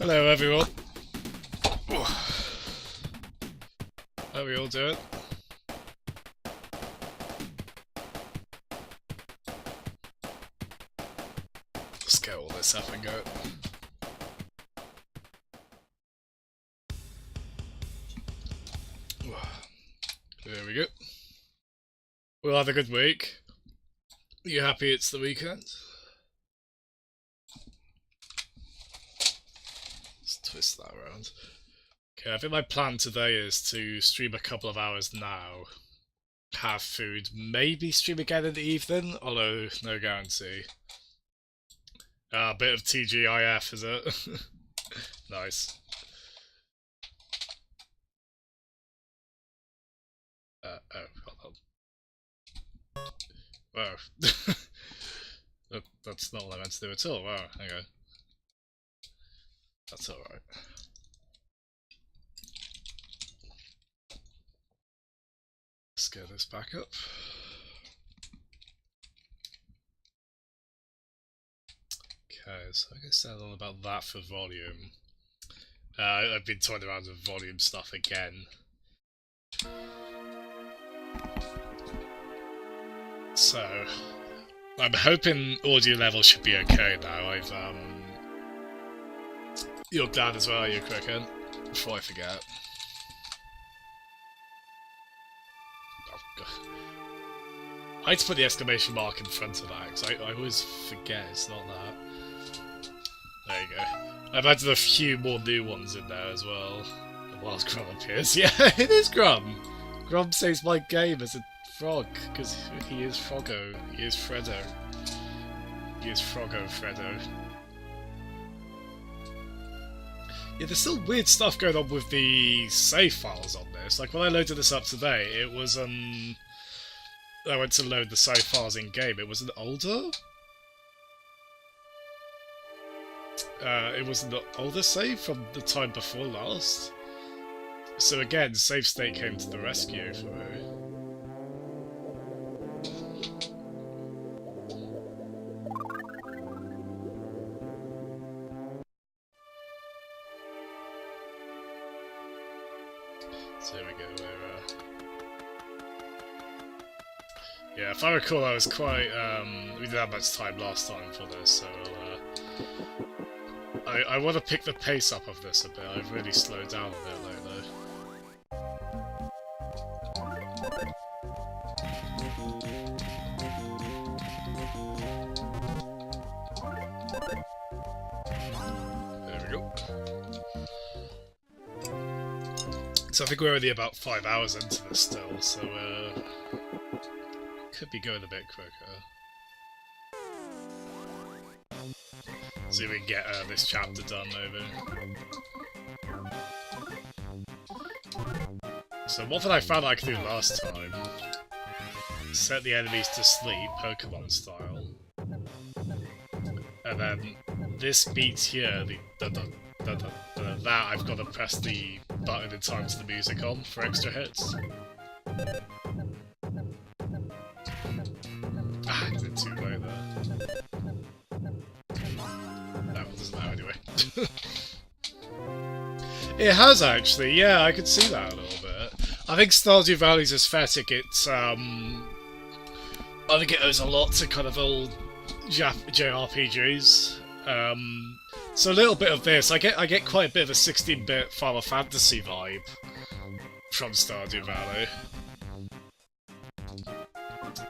Hello everyone. How are we all doing? Let's get all this up and go. There we go. We'll have a good week. You happy it's the weekend? Let's twist that around. Okay, I think my plan today is to stream a couple of hours now, have food, maybe stream again in the evening, although no guarantee. A bit of TGIF, is it? Nice. Oh, hold on. Wow. That's not what I meant to do at all. Wow, hang on. That's alright. Let's get this back up. Okay, so I guess that's all about that for volume. I've been toying around with volume stuff again. So, I'm hoping audio level should be okay now. You're glad as well, are you, Cricket? Before I forget. Oh, God. I had to put the exclamation mark in front of that, because I always forget it's not that. There you go. I've added a few more new ones in there as well. Whilst Grum appears. Yeah, it is Grum! Grum saves my game as a frog, because he is Froggo. He is Freddo. He is Froggo Freddo. Yeah, there's still weird stuff going on with the save files on this. Like, when I loaded this up today, it was, I went to load the save files in-game. It was an older? It was an older save from the time before last. So again, save state came to the rescue for me. So here we go, yeah, if I recall, I was quite, we didn't have much time last time for this, so I want to pick the pace up of this a bit. I've really slowed down a bit lately. There we go. So I think we're only about 5 hours into this still, so could be going a bit quicker. See if we can get this chapter done over. So one thing I found I could do last time, set the enemies to sleep, Pokemon style. And then this beat here, that I've got to press the button in time to the music on for extra hits. Ah, I did too late there. That one doesn't matter anyway. It has actually, yeah, I could see that a little bit. I think Stardew Valley's aesthetic, it's I think it owes a lot to kind of old JRPGs. So a little bit of this, I get quite a bit of a 16-bit Final Fantasy vibe from Stardew Valley.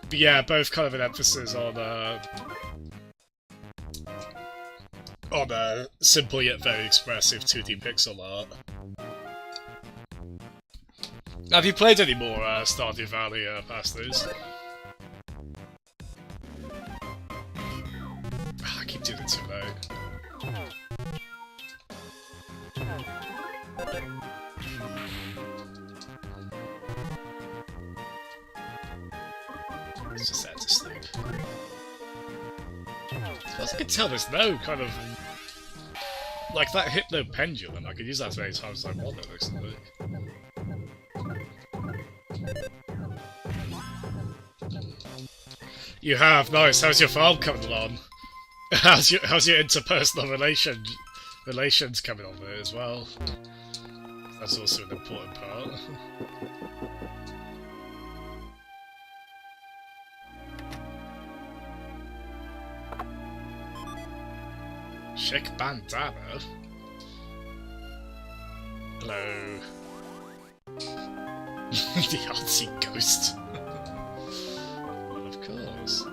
But yeah, both kind of an emphasis on simple yet very expressive 2D pixel art. Have you played any more Stardew Valley past these? I keep doing it too late. It's just set to sleep. As far as I can tell, there's no kind of... like that Hypno Pendulum, I could use that as many times as I want, it looks like. You have, nice. How's your farm coming along? How's your interpersonal relations coming on there as well. That's also an important part. Chic bandana? Hello. The artsy ghost. Well, of course.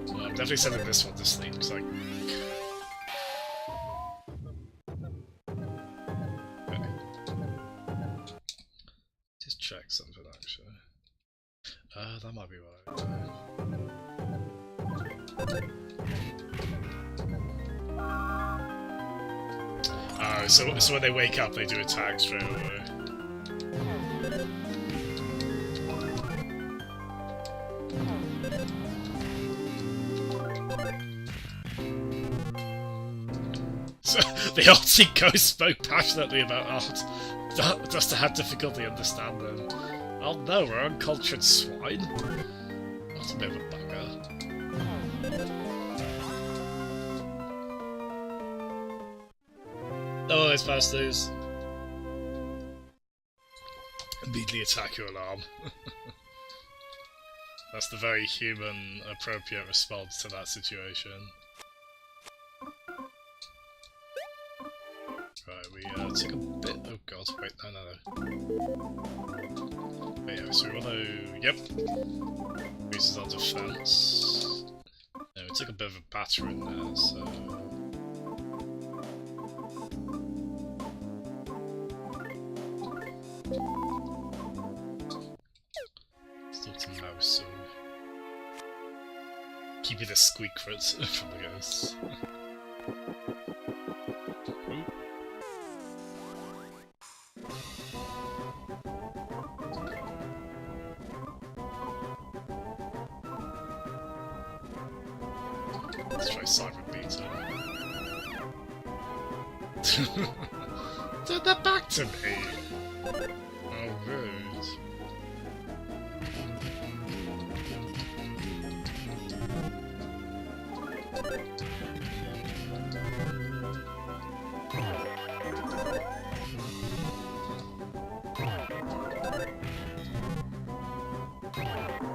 Well, I'm definitely sending this one to sleep, because I... Okay. Just check something, actually. That might be right. Oh, so when they wake up, they do attack straight away. So the artsy ghost spoke passionately about art, just to have difficulty understanding. Oh no, we're uncultured swine? That's a bit of a bugger. Oh, let's pass those. Immediately attack your alarm. That's the very human, appropriate response to that situation. Right, we took a bit... Oh god, wait, no. But yeah, so we want to... Yep. Increases our defense. Yeah, we took a bit of a batter in there, so... Still to mouse, so... Keep it a squeak from the ghosts. Let's try Cyber Beater. Turn that back to me! Oh, rude.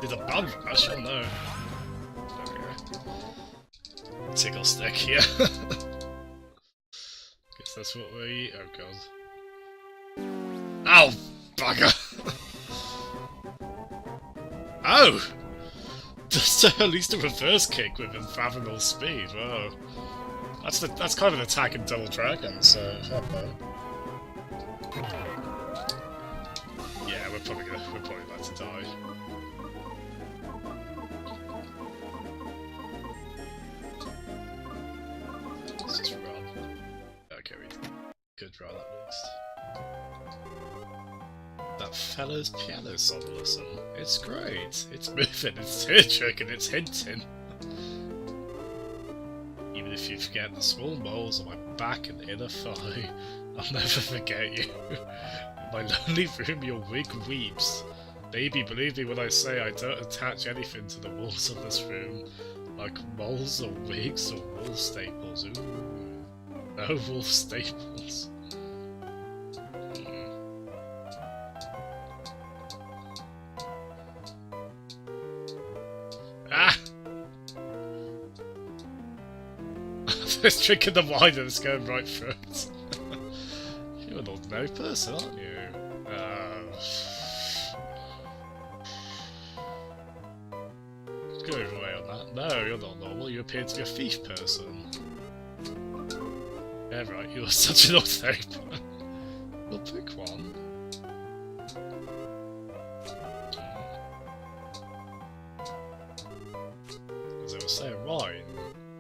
Did a bug rush? Oh no. Tickle stick, yeah. Guess that's what we... Oh god. Ow! Bugger! Oh! Just at least a reverse kick with unfathomable speed, wow. That's kind of an attack in Double Dragon, so fair play. Yeah, we're probably about to die. Let's just run. Okay, we could run at least. That fella's piano song, listen. It's great. It's moving, it's tear-jerking, it's hinting. Even if you forget the small moles on my back and inner thigh, I'll never forget you. In my lonely room, your wig weeps. Baby, believe me when I say I don't attach anything to the walls of this room, like moles or wigs or wool staples. Ooh. No wool staples. Ah! It's drinking the wine and it's going right through it. You're an ordinary person, aren't you? Go away on that. No, you're not normal. You appear to be a thief person. Yeah, right. You're such an ordinary person. We'll pick one. As I was saying, wine.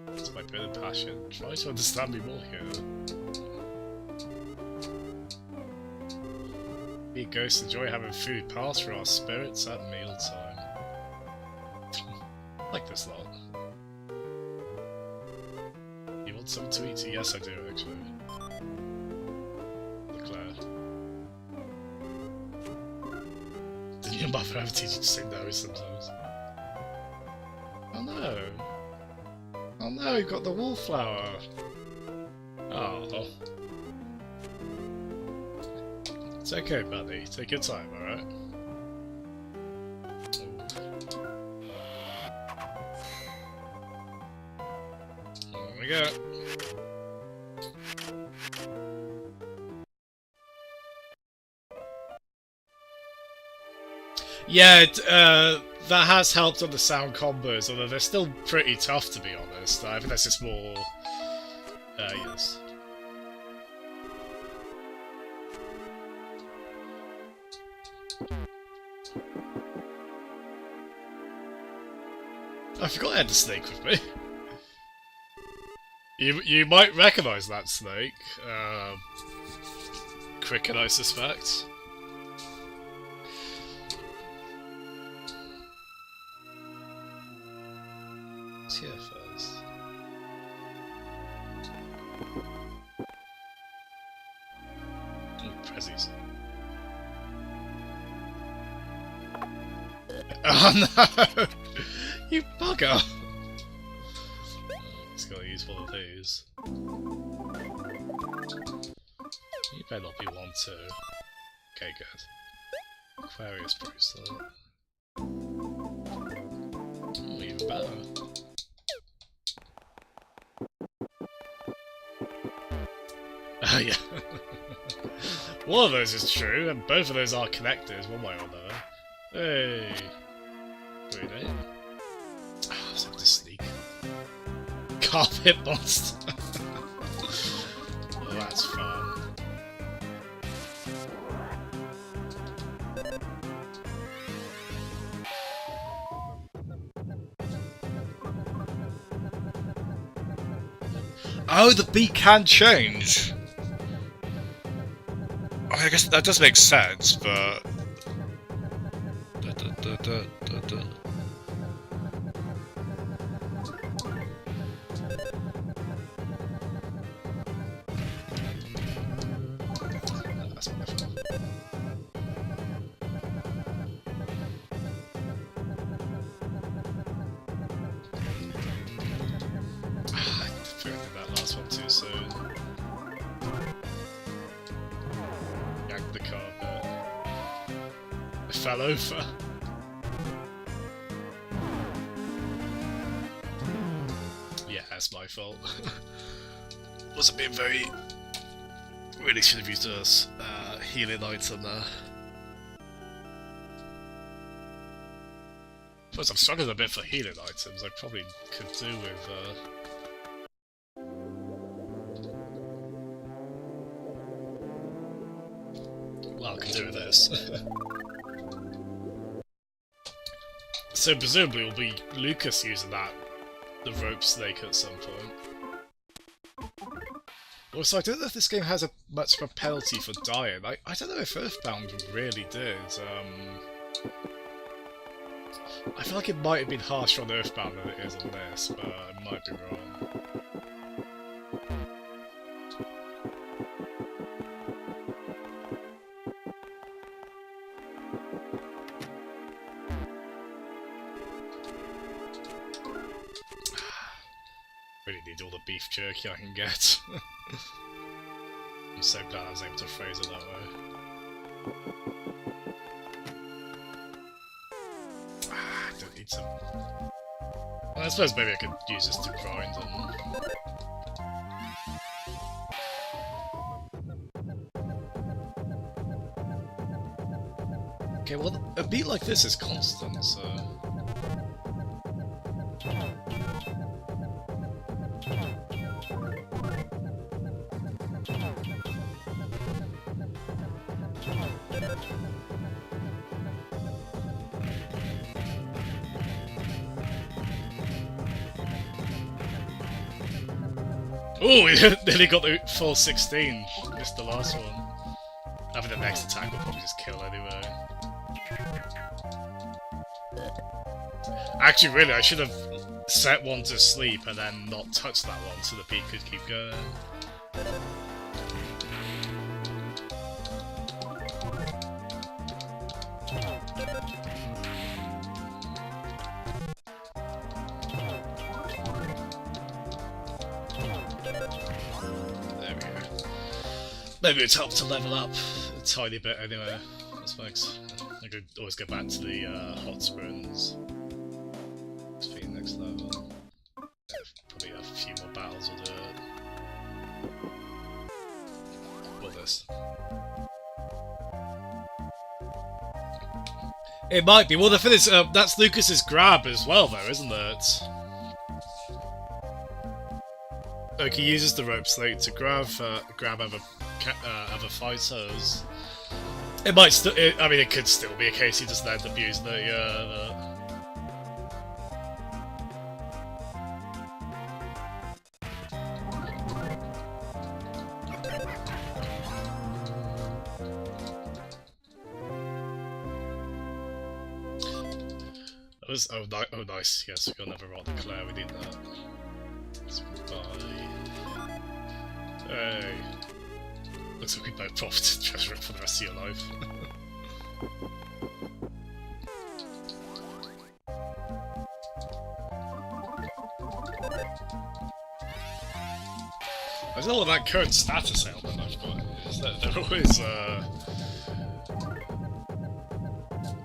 It's my bit of passion. Try to understand me more here. We ghosts enjoy having food pass through our spirits at mealtime. I like this lot. You want something to eat? Yes, I do, actually. Leclaire. Didn't your mother ever teach you to say no sometimes? Oh no! Oh no, you've got the wallflower. Oh. It's okay, buddy. Take your time, alright? There we go. Yeah, that has helped on the sound combos, although they're still pretty tough, to be honest. I think that's just more... yes. I forgot I had the snake with me. You might recognise that snake. Cricket, I suspect. What's here first? Ooh, prezzies. Oh no! You bugger! Just gotta use one of these. You better not be one too. Okay, good. Aquarius bracelet. Ooh, even better. Oh yeah. One of those is true, and both of those are connected one way or another. Hey! Really? Ah, so to sneak. Carpet monster! Oh, that's fun. Oh, the beat can change! I guess that does make sense, but... That's my fault. I did that last one too soon. Yanked the carpet. I fell over. Yeah, that's my fault. Wasn't being very... Really should have used a healing item there. Plus, I'm struggling a bit for healing items. I probably could do with. Well, I could do with this. So presumably, it'll be Lucas using the rope snake at some point. Also, I don't know if this game has much of a penalty for dying. I don't know if Earthbound really did. I feel like it might have been harsher on Earthbound than it is on this, but I might be wrong. Really need all the beef jerky I can get. I'm so glad I was able to phrase it that way. I don't need some... Well, I suppose maybe I could use this to grind and... Okay, well, a beat like this is constant, so... Ooh, he nearly got the full 16. Missed the last one. I think the next attack will probably just kill anyway. Actually, really, I should have set one to sleep and then not touch that one so the beat could keep going. Maybe it's helped to level up a tiny bit anyway, I suppose. I could always go back to the hot springs. Speed next level. Yeah, probably a few more battles will do it. What this? It might be. Well, the thing is, that's Lucas's grab as well, though, isn't it? Like, he uses the rope slate to grab other fighters. It might still. I mean, it could still be a case he doesn't end up using it. Yeah. That was oh nice. Yes, we got another rod declare. We need that. Let's buy. Hey. Looks like we both profited treasure it for the rest of your life. I don't know what that current status ailment I've got is. They're always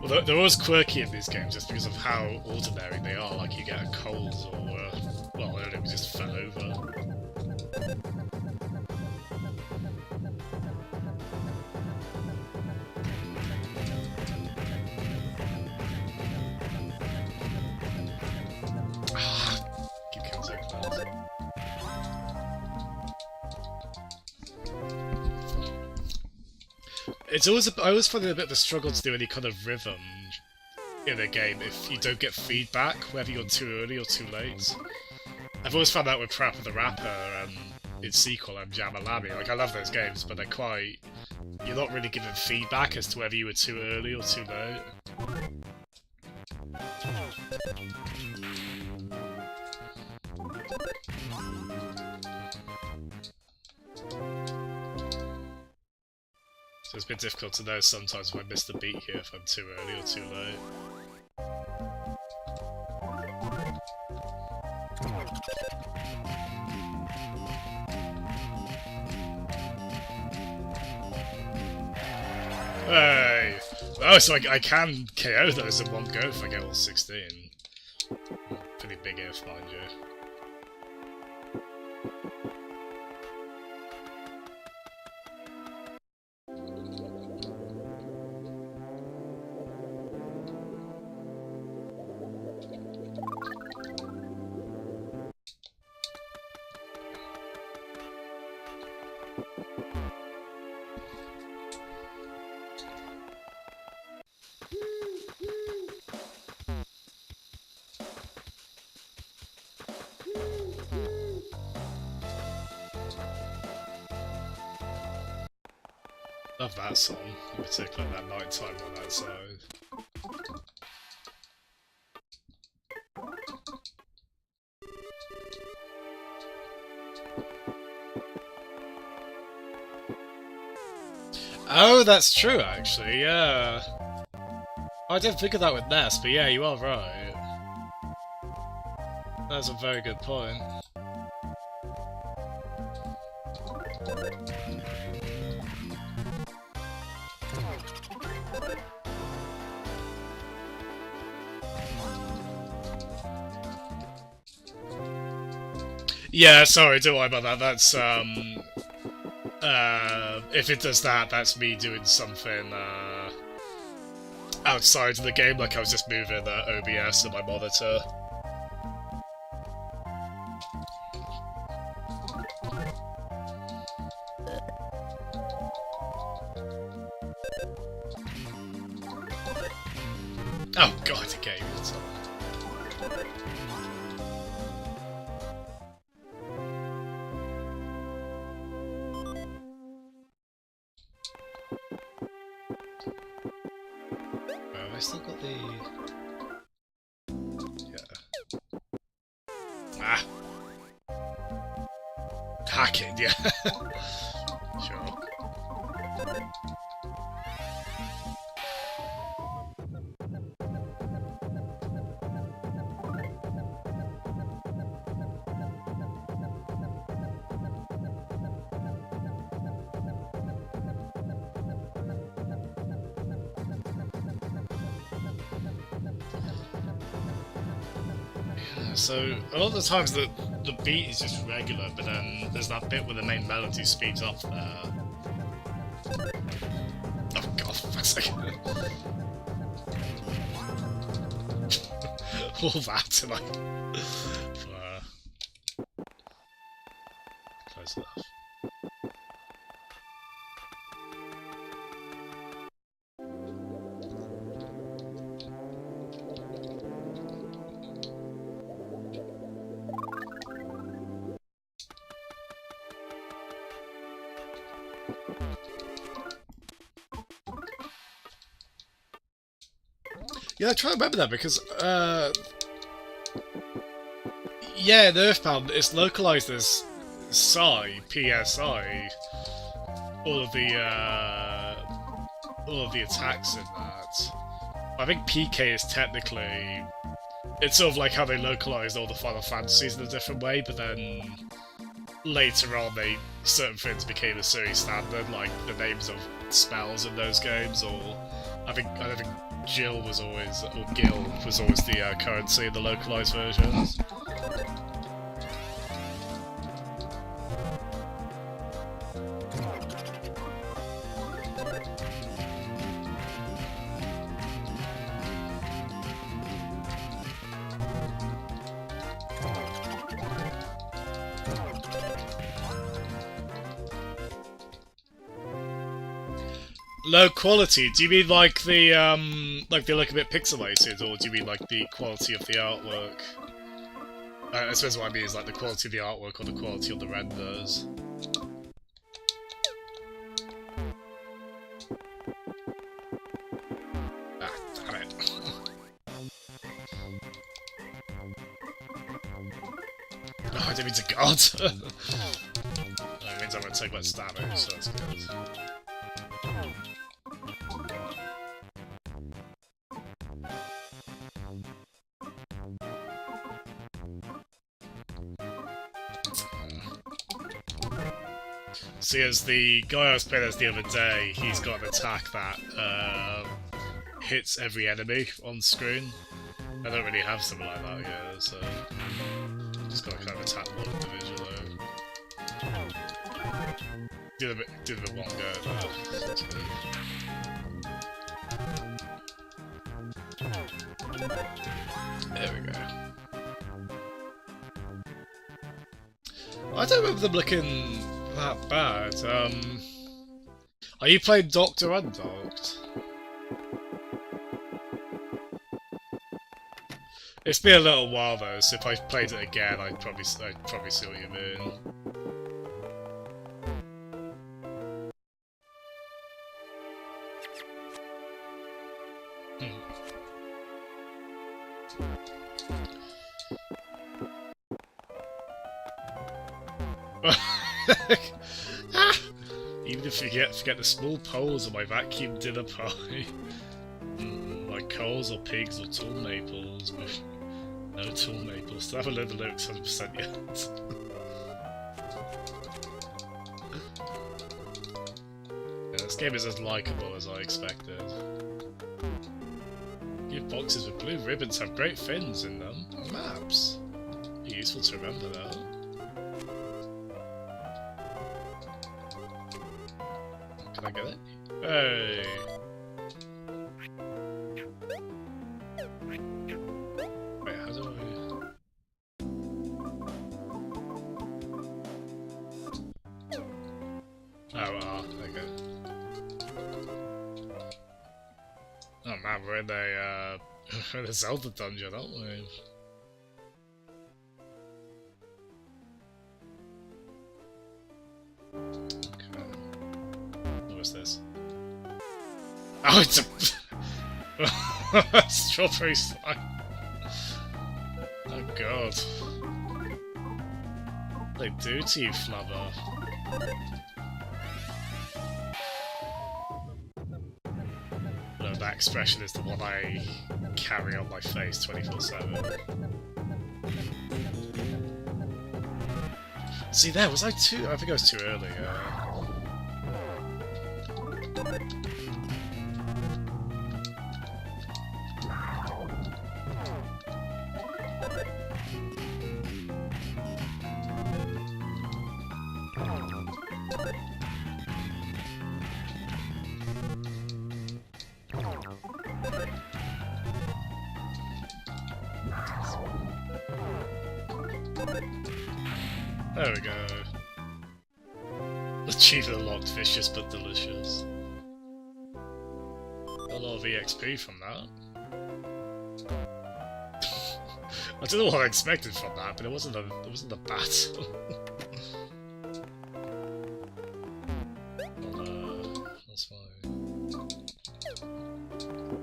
well, they're always quirky in these games just because of how ordinary they are. Like you get a cold or well, I don't know, we just fell over. Keep killing so close. It's always I always find it a bit of a struggle to do any kind of rhythm in a game if you don't get feedback, whether you're too early or too late. I've always found that with Parappa the Rapper and its sequel and Jamalami. Like, I love those games, but they're quite... You're not really given feedback as to whether you were too early or too late. So it's a bit difficult to know sometimes if I miss the beat here, if I'm too early or too late. Hey! Oh, so I can KO those in one go if I get all 16. Pretty big if, mind you. Love that song, in particular that nighttime one outside. Oh, that's true actually, yeah. I didn't think of that with Ness, but yeah, you are right. That's a very good point. Yeah, sorry, don't worry about that. That's, if it does that, that's me doing something, outside of the game, like I was just moving OBS and my monitor. Oh god, the game is on. I still got the... Yeah. Ah! Hacking, yeah. Sure. So a lot of the times the beat is just regular, but then there's that bit where the main melody speeds up there. Oh god, for a second. All that to like close enough. Yeah, I try to remember that because, yeah, in Earthbound, it's localized as Psi, PSI. All of the attacks in that. I think PK is technically, it's sort of like how they localized all the Final Fantasies in a different way, but then later on, certain things became a series standard, like the names of spells in those games, or I think Gil was always the currency in the localized versions. Low quality? Do you mean like they look a bit pixelated, or do you mean like the quality of the artwork? I suppose what I mean is like the quality of the artwork or the quality of the renders. Ah, damn it. Oh, I didn't mean to guard. That means I'm gonna take less damage, so that's good. See, as the guy I was playing as the other day, he's got an attack that hits every enemy on screen. I don't really have something like that yet, so just got to kind of attack one individually. Do the one go there. There we go. I don't remember them looking that bad. Are you playing Doctor Undocked? It's been a little while though, so if I played it again, I'd probably see what you mean. Even if you forget the small poles on my vacuum dinner pie. Like coals or pigs or tall maples. No tall maples. Still haven't learned the lyrics 100% yet. Yeah, this game is as likeable as I expected. Gift boxes with blue ribbons have great fins in them. Maps. Be useful to remember that. Can I get it? Hey! Wait, how do I... Oh, okay. Oh man, we're in the Zelda dungeon, aren't we? This? Oh, it's a strawberry slime. Oh god. They do to you, Flubber. No, that expression is the one I carry on my face 24/7. See there, was I too? I think I was too early. There we go. Achieve the locked, vicious but delicious. Got a lot of EXP from that. I don't know what I expected from that, but it wasn't a battle. That's fine.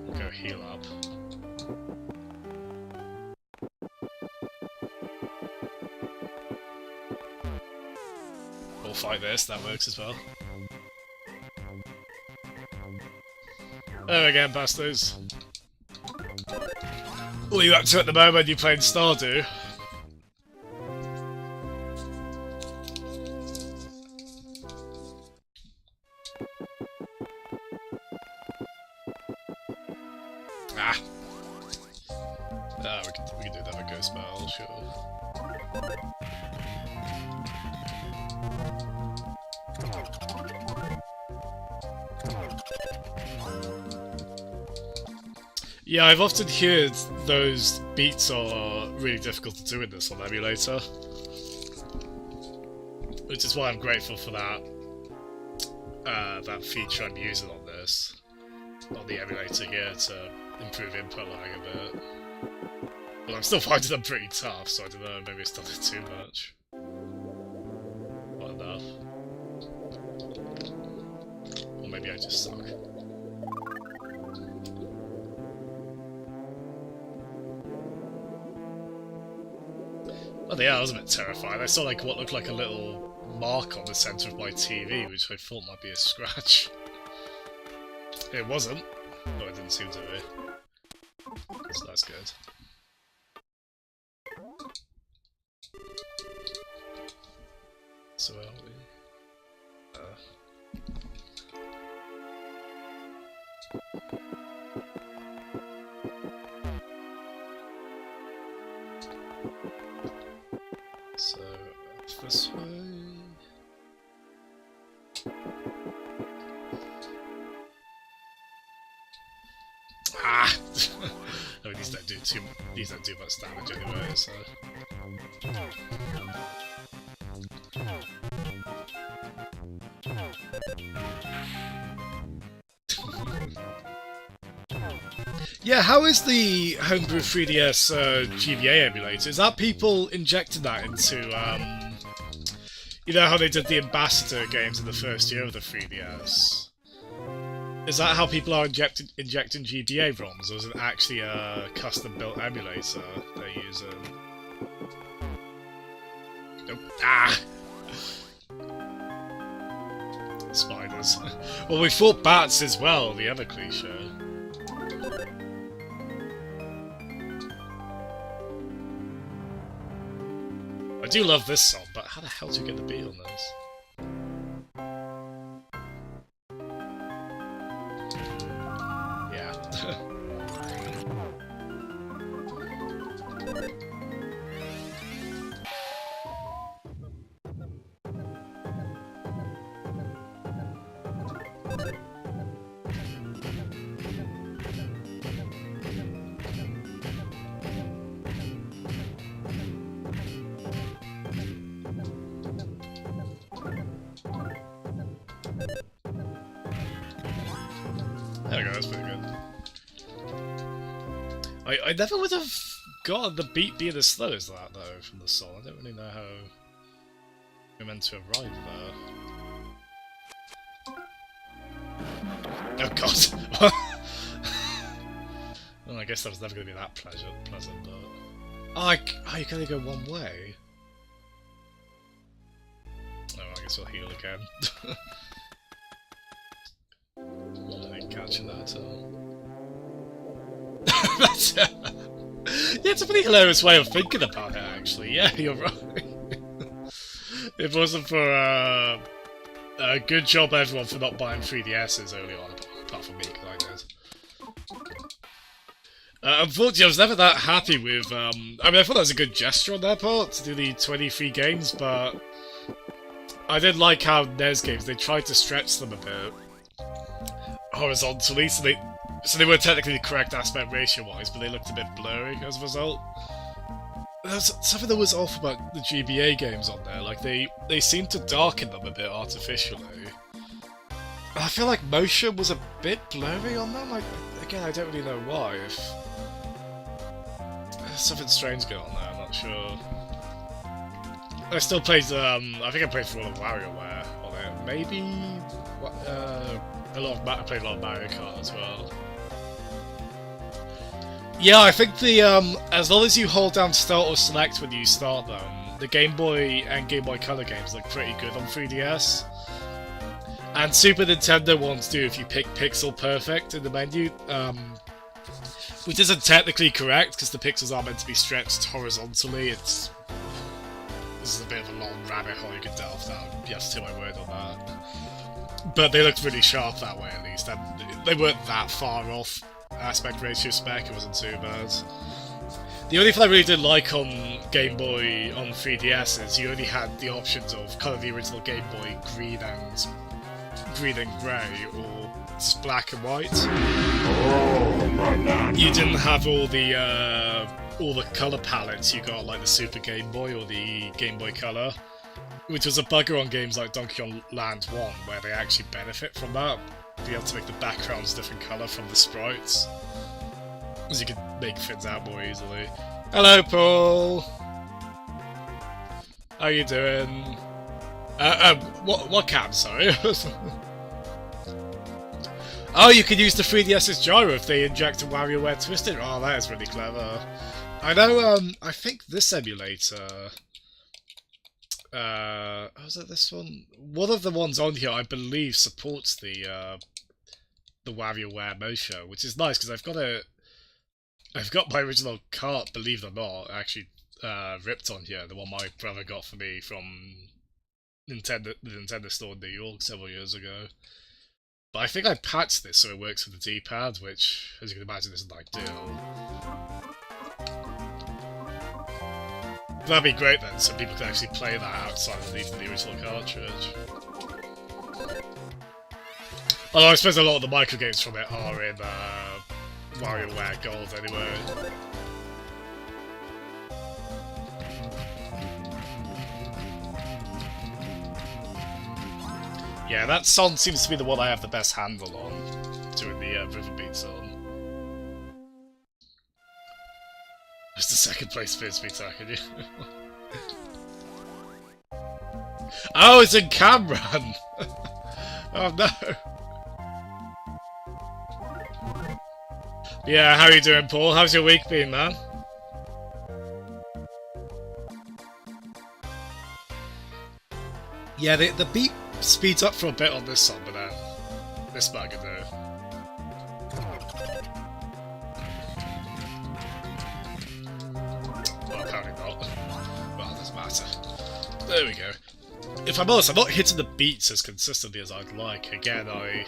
We'll go heal up. We'll fight this, that works as well. There we go, bastards. What are you up to at the moment? You playing Stardew? Ah. We can do that with Ghost Battle, sure. Yeah, I've often heard those beats are really difficult to do in this on emulator. Which is why I'm grateful for that that feature I'm using on this. On the emulator here to improve input lag a bit. But I'm still finding them pretty tough, so I don't know, maybe it's done it too much. Not enough. Or maybe I just suck. Oh yeah, I was a bit terrified. I saw like what looked like a little mark on the centre of my TV, which I thought might be a scratch. It wasn't, but it didn't seem to be. So that's good. So where are we? So, this way... Ah! I mean, these don't do much damage anyway, so... Yeah, how is the Homebrew 3DS GBA emulator? Is that people injecting that into, you know how they did the Ambassador games in the first year of the 3DS? Is that how people are injecting GBA ROMs, or is it actually a custom-built emulator they're using? Nope. Ah! Spiders. Well, we fought bats as well, the other cliche. I do love this song, but how the hell do you get the beat on this? Yeah. There we go, that's pretty good. I never would have gotten the beat being as slow as that, though, from the song. I don't really know how we're meant to arrive there. Oh god! Well, I guess that was never going to be that pleasant, but... Oh, you can only go one way? Oh, I guess we'll heal again. I didn't catch that at all. That's yeah, it's a pretty hilarious way of thinking about it, actually. Yeah, you're right. If it wasn't for a good job everyone for not buying 3DSs early on, apart from me, because I did. Unfortunately, I was never that happy with, I mean, I thought that was a good gesture on their part to do the 23 games, but I did like how NES games, they tried to stretch them a bit horizontally, so they were technically the correct aspect ratio-wise, but they looked a bit blurry as a result. There's something that was off about the GBA games on there. Like they seem to darken them a bit artificially. I feel like motion was a bit blurry on them. Like again, I don't really know why. If there's something strange going on there, I'm not sure. I still played. I think I played for all of WarioWare on it. Maybe I played a lot of Mario Kart as well. Yeah, I think the as long as you hold down Start or Select when you start them, the Game Boy and Game Boy Color games look pretty good on 3DS. And Super Nintendo ones do if you pick Pixel Perfect in the menu, which isn't technically correct because the pixels are meant to be stretched horizontally. This is a bit of a long rabbit hole you can delve down. You have to take my word on that. But they looked really sharp that way at least, and they weren't that far off aspect ratio spec. It wasn't too bad. The only thing I really did like on Game Boy on 3DS is you only had the options of kind of the original Game Boy green and grey, or black and white. You didn't have all the color palettes you got like the Super Game Boy or the Game Boy Color, which was a bugger on games like Donkey Kong Land 1, where they actually benefit from that. Be able to make the backgrounds different colour from the sprites, because you can make things out more easily. Hello, Paul. How you doing? What cam? Sorry. Oh, you can use the 3DS's gyro if they inject a WarioWare Twisted. Oh, that is really clever. I know. I think this emulator. Was it this one? One of the ones on here, I believe, supports the WarioWare Motion, which is nice because I've got my original cart, believe it or not, actually ripped on here. The one my brother got for me from the Nintendo store in New York several years ago. But I think I patched this so it works with the D-pad, which, as you can imagine, isn't ideal. That'd be great then, so people can actually play that outside of the original cartridge. Although I suppose a lot of the micro games from it are in WarioWare Gold anyway. Yeah, that song seems to be the one I have the best handle on, doing the River Beats on. It's the second place Frisbee tackle you. Oh, it's in Cameron! Oh no! Yeah, how are you doing, Paul? How's your week been, man? Yeah, the beat speeds up for a bit on this song, but then this bugger though. Well, apparently not. Well, it doesn't matter. There we go. If I'm honest, I'm not hitting the beats as consistently as I'd like. Again, I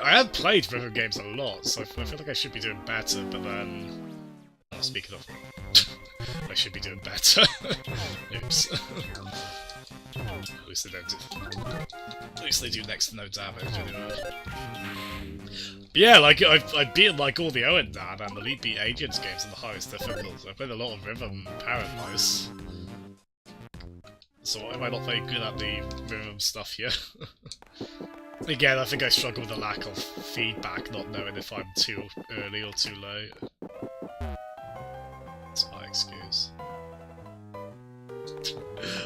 have played rhythm games a lot, so I feel like I should be doing better, but then... Oh, speaking of... I should be doing better. Oops. At least they don't do... At least they do next to no damage, anyway. But yeah, like, I've beaten, like, all the Owen Dad and Elite Beat Agents games in the highest difficulties. I've played a lot of Rhythm Paradise. So am I not very good at the rhythm stuff here? Again, I think I struggle with the lack of feedback, not knowing if I'm too early or too late. That's my excuse.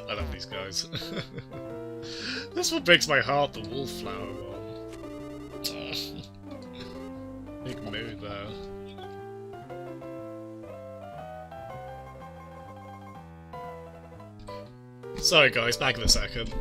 I love these guys. This one breaks my heart, the Wallflower one. Big mood though. Sorry guys, back in a second.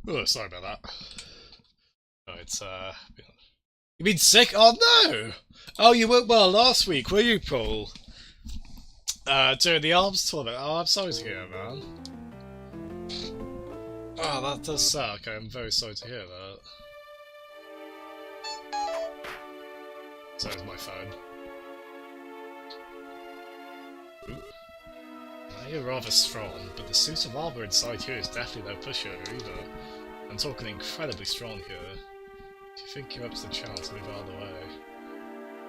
Oh, sorry about that. Oh, it's you've been sick? Oh no! Oh, you weren't well last week, were you, Paul? During the arms tournament. Oh, I'm sorry to hear, man. Oh, that does suck. I'm very sorry to hear that. So is my phone. Ooh. Now you're rather strong, but the suit of armor inside you is definitely no pushover either. I'm talking incredibly strong here. If you think you're up to the chance, move out of the way.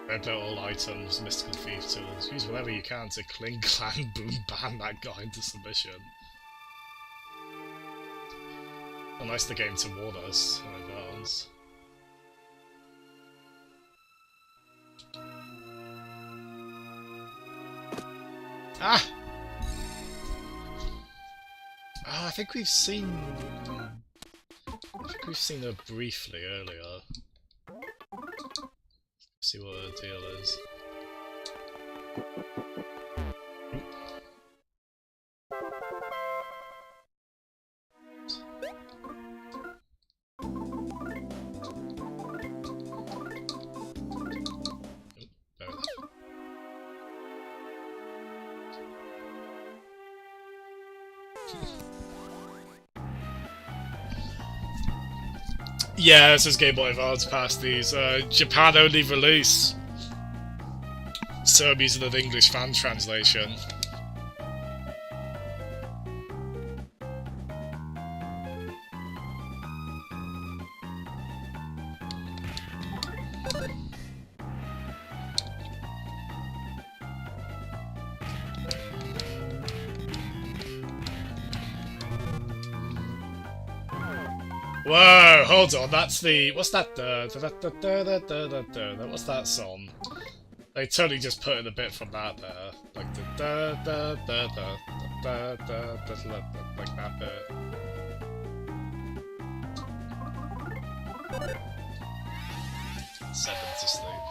Red out all items, mystical thief tools. Use whatever you can to cling, clang, boom, ban that guy into submission. Oh, nice the game to warn us in advance. Ah! Oh, I think we've seen her briefly earlier. Let's see what her deal is. Yeah, this is Game Boy Advance past these. Japan only release. So I'm using an English fan translation. Whoa, hold on, that's the... What's that? What's that song? They totally just put in a bit from that there. Like the like that bit. Send them to sleep.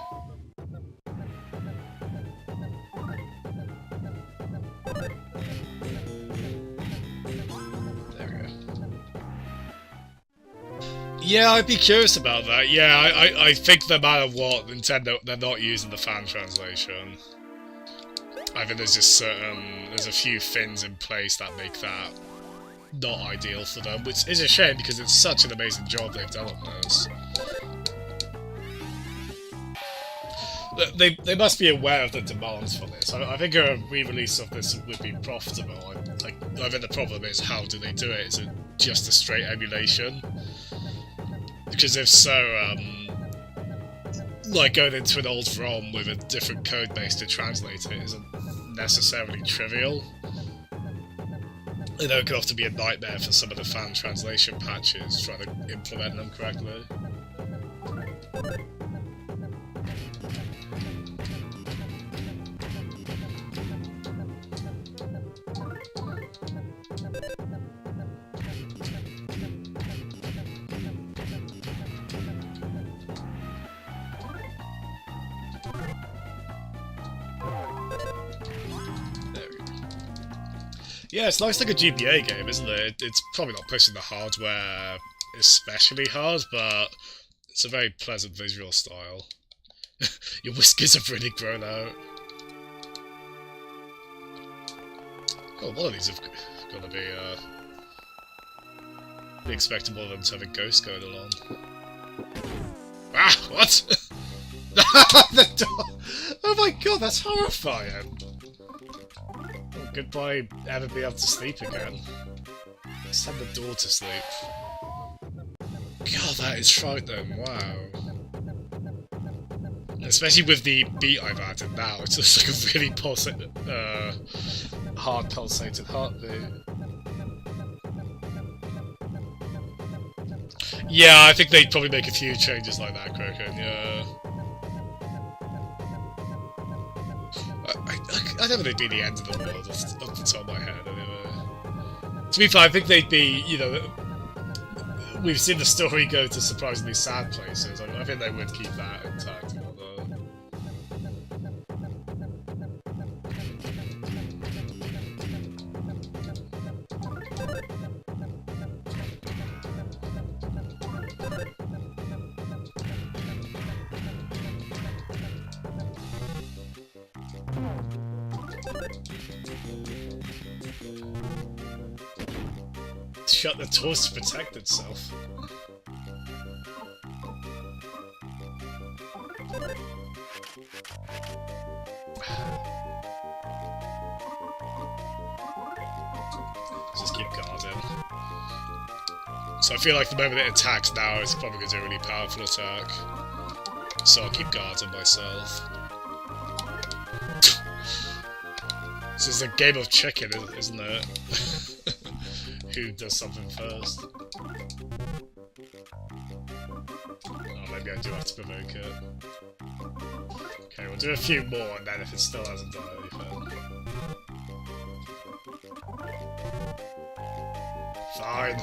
Yeah, I'd be curious about that. Yeah, I think no matter what, Nintendo, they're not using the fan translation. I think there's just there's a few things in place that make that not ideal for them, which is a shame because it's such an amazing job they've done on this. They must be aware of the demands for this. I think a re-release of this would be profitable. I think the problem is, how do they do it? Is it just a straight emulation? Because if so, like going into an old ROM with a different code base to translate it isn't necessarily trivial. You know, it could often be a nightmare for some of the fan translation patches trying to implement them correctly. Yeah, it's nice like a GBA game, isn't it? It's probably not pushing the hardware especially hard, but it's a very pleasant visual style. Your whiskers have really grown out. God, one of these have got to be expecting more of them to have a ghost going along. Ah, what? The door! Oh my god, that's horrifying! Goodbye, ever be able to sleep again. Send the door to sleep. God, that is frightening, wow. Especially with the beat I've added now, it's just like a really hard pulsated heartbeat. Yeah, I think they'd probably make a few changes like that, Kroken, yeah. I don't think they'd be the end of the world off the top of my head, anyway. To be fair, I think they'd be, you know, we've seen the story go to surprisingly sad places. I think they would keep that intact. Shut the doors to protect itself. Just keep guarding. So I feel like the moment it attacks now, it's probably going to do a really powerful attack. So I'll keep guarding myself. This is a game of chicken, isn't it? Who does something first? Oh, maybe I do have to provoke it. Okay, we'll do a few more, and then if it still hasn't done anything... Fine.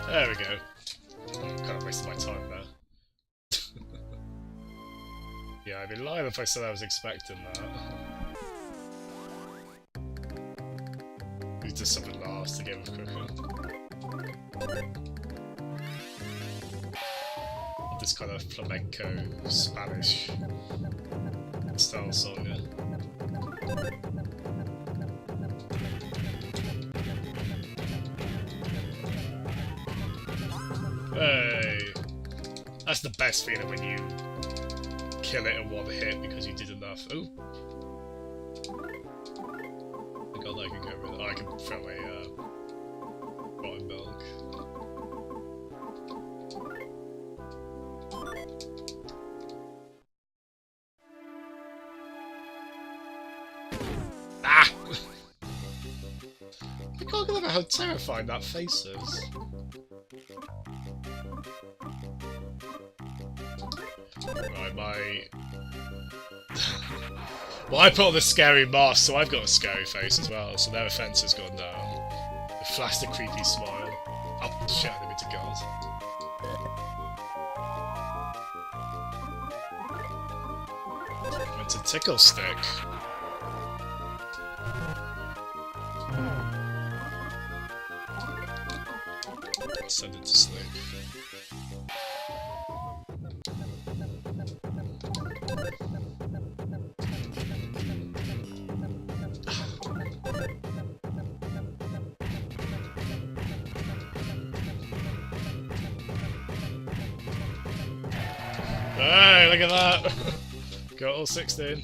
There we go. Kind of wasted my time there. Yeah, I'd be lying if I said I was expecting that. We did something last to get with quicker. This kind of flamenco Spanish style song, yeah. Hey! That's the best feeling when you kill it in one hit because you did enough. Oh! I got that I can go with. Oh, I can throw a rotten milk. Ah! I can't get over how terrifying that face is. Right, well, I put on the scary mask, so I've got a scary face as well, so their offense has gone down. They flashed a creepy smile. Oh, shit, I didn't mean to guard. Went to tickle stick. Send it to sleep. Hey, look at that! Got all 16.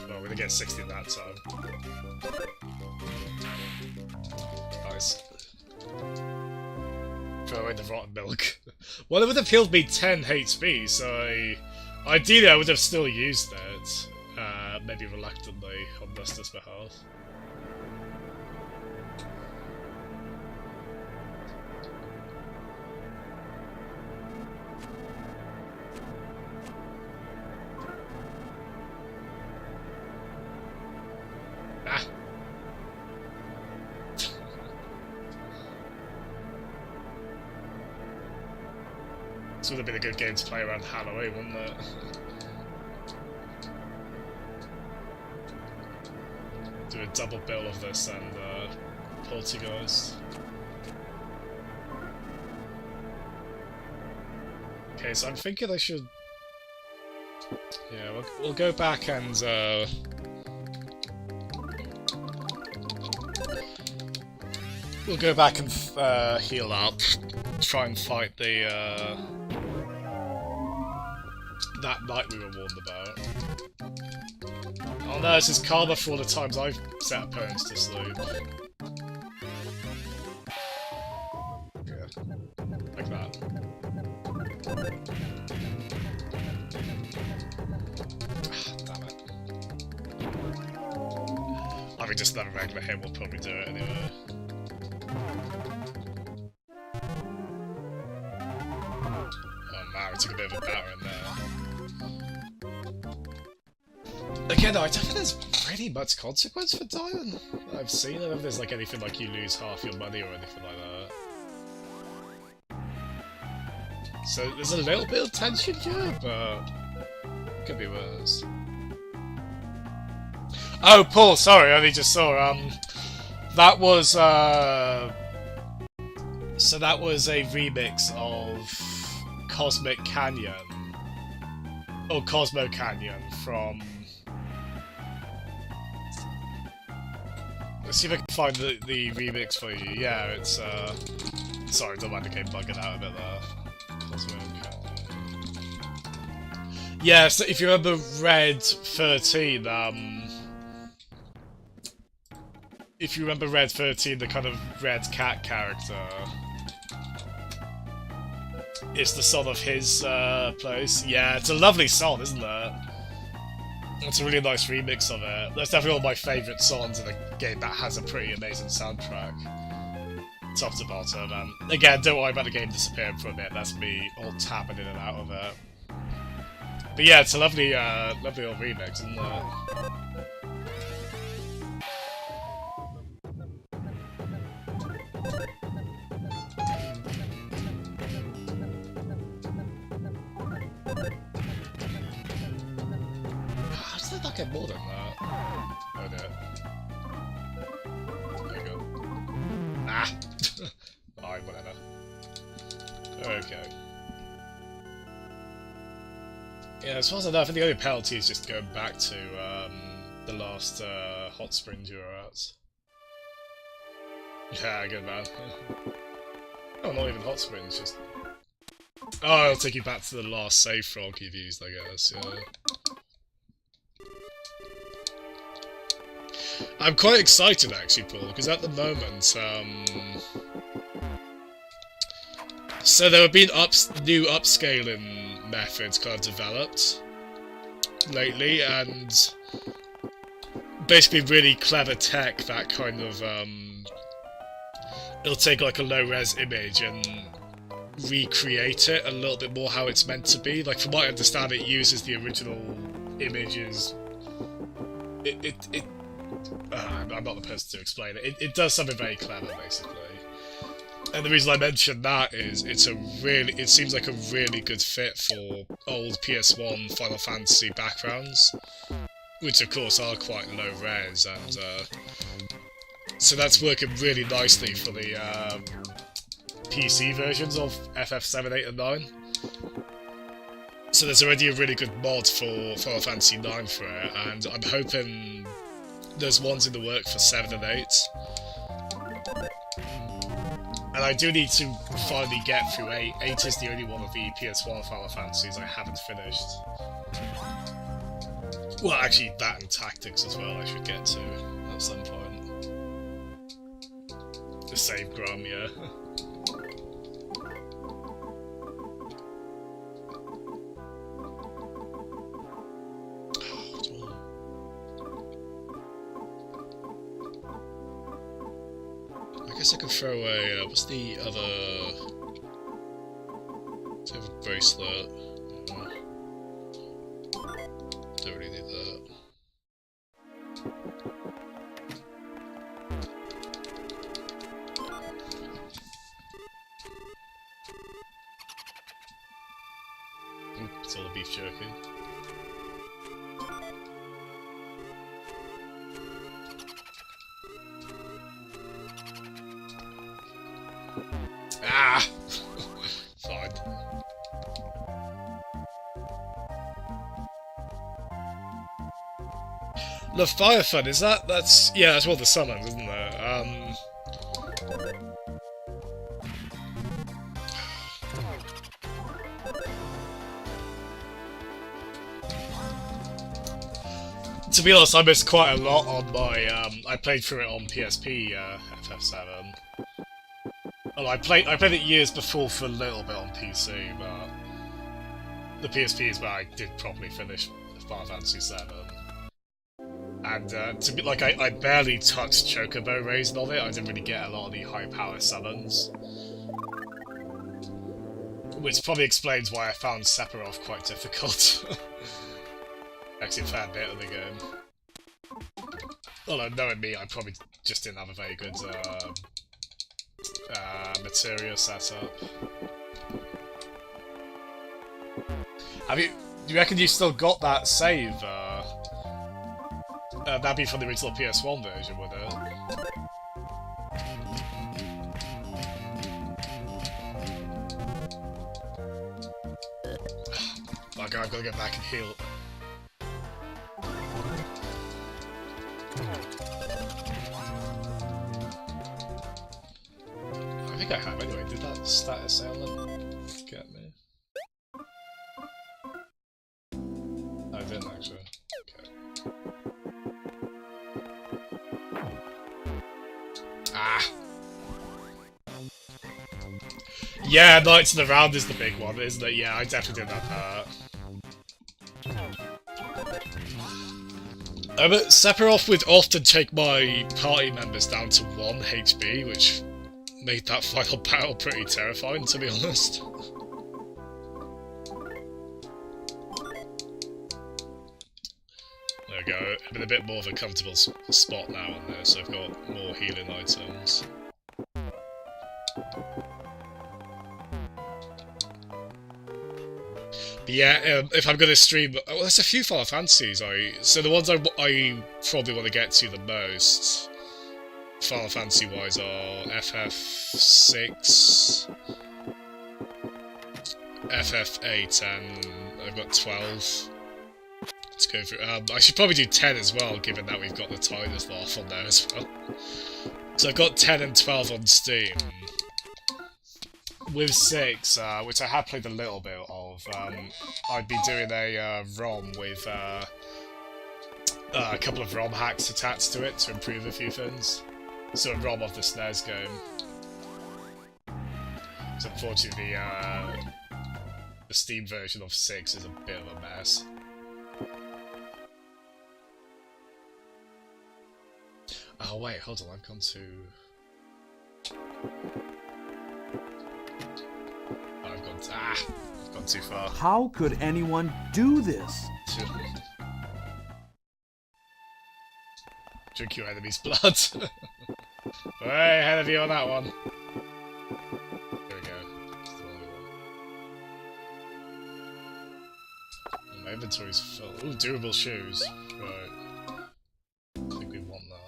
Well, we're gonna get 16 that time. Nice. Throw away the rotten milk. Well, it would have healed me 10 HP, so ideally I would have still used it. Maybe reluctantly on Duster's behalf. This would have been a good game to play around Halloween, wouldn't it? Do a double bill of this and Poltergeist. Okay, so I'm thinking I should... Yeah, we'll go back and... We'll go back and heal up. Try and fight the... that knight we were warned about. Oh no, this is karma for all the times I've set opponents to sleep. Yeah, like that. Damn it. I mean, just another regular hit will probably do it anyway. Oh man, we took a bit of a batter in there. Again, though, I don't think there's really much consequence for dying. I've seen it. I don't know if there's like anything like you lose half your money or anything like that. So there's a little bit of tension here, but could be worse. Oh, Paul, sorry, I only just saw, that was, so that was a remix of Cosmic Canyon, or Cosmo Canyon from... Let's see if I can find the remix for you. Yeah, it's, sorry, don't mind the game bugging out a bit there. Cosmo Canyon. Yeah, so if you remember Red 13, if you remember Red 13, the kind of red cat character, it's the song of his place. Yeah, it's a lovely song, isn't it? It's a really nice remix of it. That's definitely one of my favourite songs in a game that has a pretty amazing soundtrack. Top to bottom. Again, don't worry about the game disappearing for a bit. That's me all tapping in and out of it. But yeah, it's a lovely, lovely old remix, isn't it? I'll get more than that. Oh no. There you go. Ah! Alright, whatever. Okay. Yeah, as far as I know, I think the only penalty is just going back to the last hot springs you were at. Yeah, good man. Oh, not even hot springs, just... Oh, it'll take you back to the last save frog you've used, I guess, yeah. I'm quite excited actually, Paul, because at the moment, so there have been new upscaling methods kind of developed lately, and basically really clever tech that kind of, it'll take like a low-res image and recreate it a little bit more how it's meant to be. Like, from what I understand, it uses the original images. I'm not the person to explain it. It does something very clever, basically. And the reason I mention that is it seems like a really good fit for old PS1 Final Fantasy backgrounds, which of course are quite low res, and so that's working really nicely for the PC versions of FF7, 8, and 9. So there's already a really good mod for Final Fantasy 9 for it, and I'm hoping there's ones in the work for 7 and 8. And I do need to finally get through 8. 8 is the only one of the PS1 Final Fantasies I haven't finished. Well, actually, that and Tactics as well I should get to at some point. The save Grum, yeah. I guess I can throw away, what's the other bracelet? Don't really need that. It's all the beef jerky. Ah! Fine. The Firefun, is that's yeah, that's one of the summons, isn't it? To be honest, I missed quite a lot on my, I played through it on PSP, FF7. Well, I played it years before for a little bit on PC, but the PSP is where I did properly finish Final Fantasy VII. And to be like, I barely touched Chocobo Raising on it. I didn't really get a lot of the high power summons, which probably explains why I found Sephiroth quite difficult. Actually, a fair bit of the game. Although knowing me, I probably just didn't have a very good materia setup. Do you reckon you still got that save? That'd be from the original PS1 version, would it? Oh god, I've got to get back and heal. I think I have anyway. Did that status ailment get me? No, I didn't actually. Okay. Ah! Yeah, Knights in the Round is the big one, isn't it? Yeah, I definitely did that. But Sephiroth would often take my party members down to 1 HP, which made that final battle pretty terrifying, to be honest. There we go. I'm in a bit more of a comfortable spot now on this, so I've got more healing items. But yeah, if I'm going to stream... Well, there's a few Final Fantasies. So the ones I probably want to get to the most, Final Fantasy-wise, are FF6, FF8, and I've got 12. Let's go through... I should probably do 10 as well, given that we've got the Tidus Laugh on there as well. So I've got 10 and 12 on Steam. With 6, which I have played a little bit of, I'd be doing a ROM with a couple of ROM hacks attached to it to improve a few things. So a ROM of the SNES game. So unfortunately, the Steam version of 6 is a bit of a mess. Oh wait, hold on, I've gone to... I've gone too far. How could anyone do this? Drink your enemy's blood. Way ahead of you on that one. There we go. That's the only one. My inventory's full. Ooh, durable shoes. Right. I think we want that.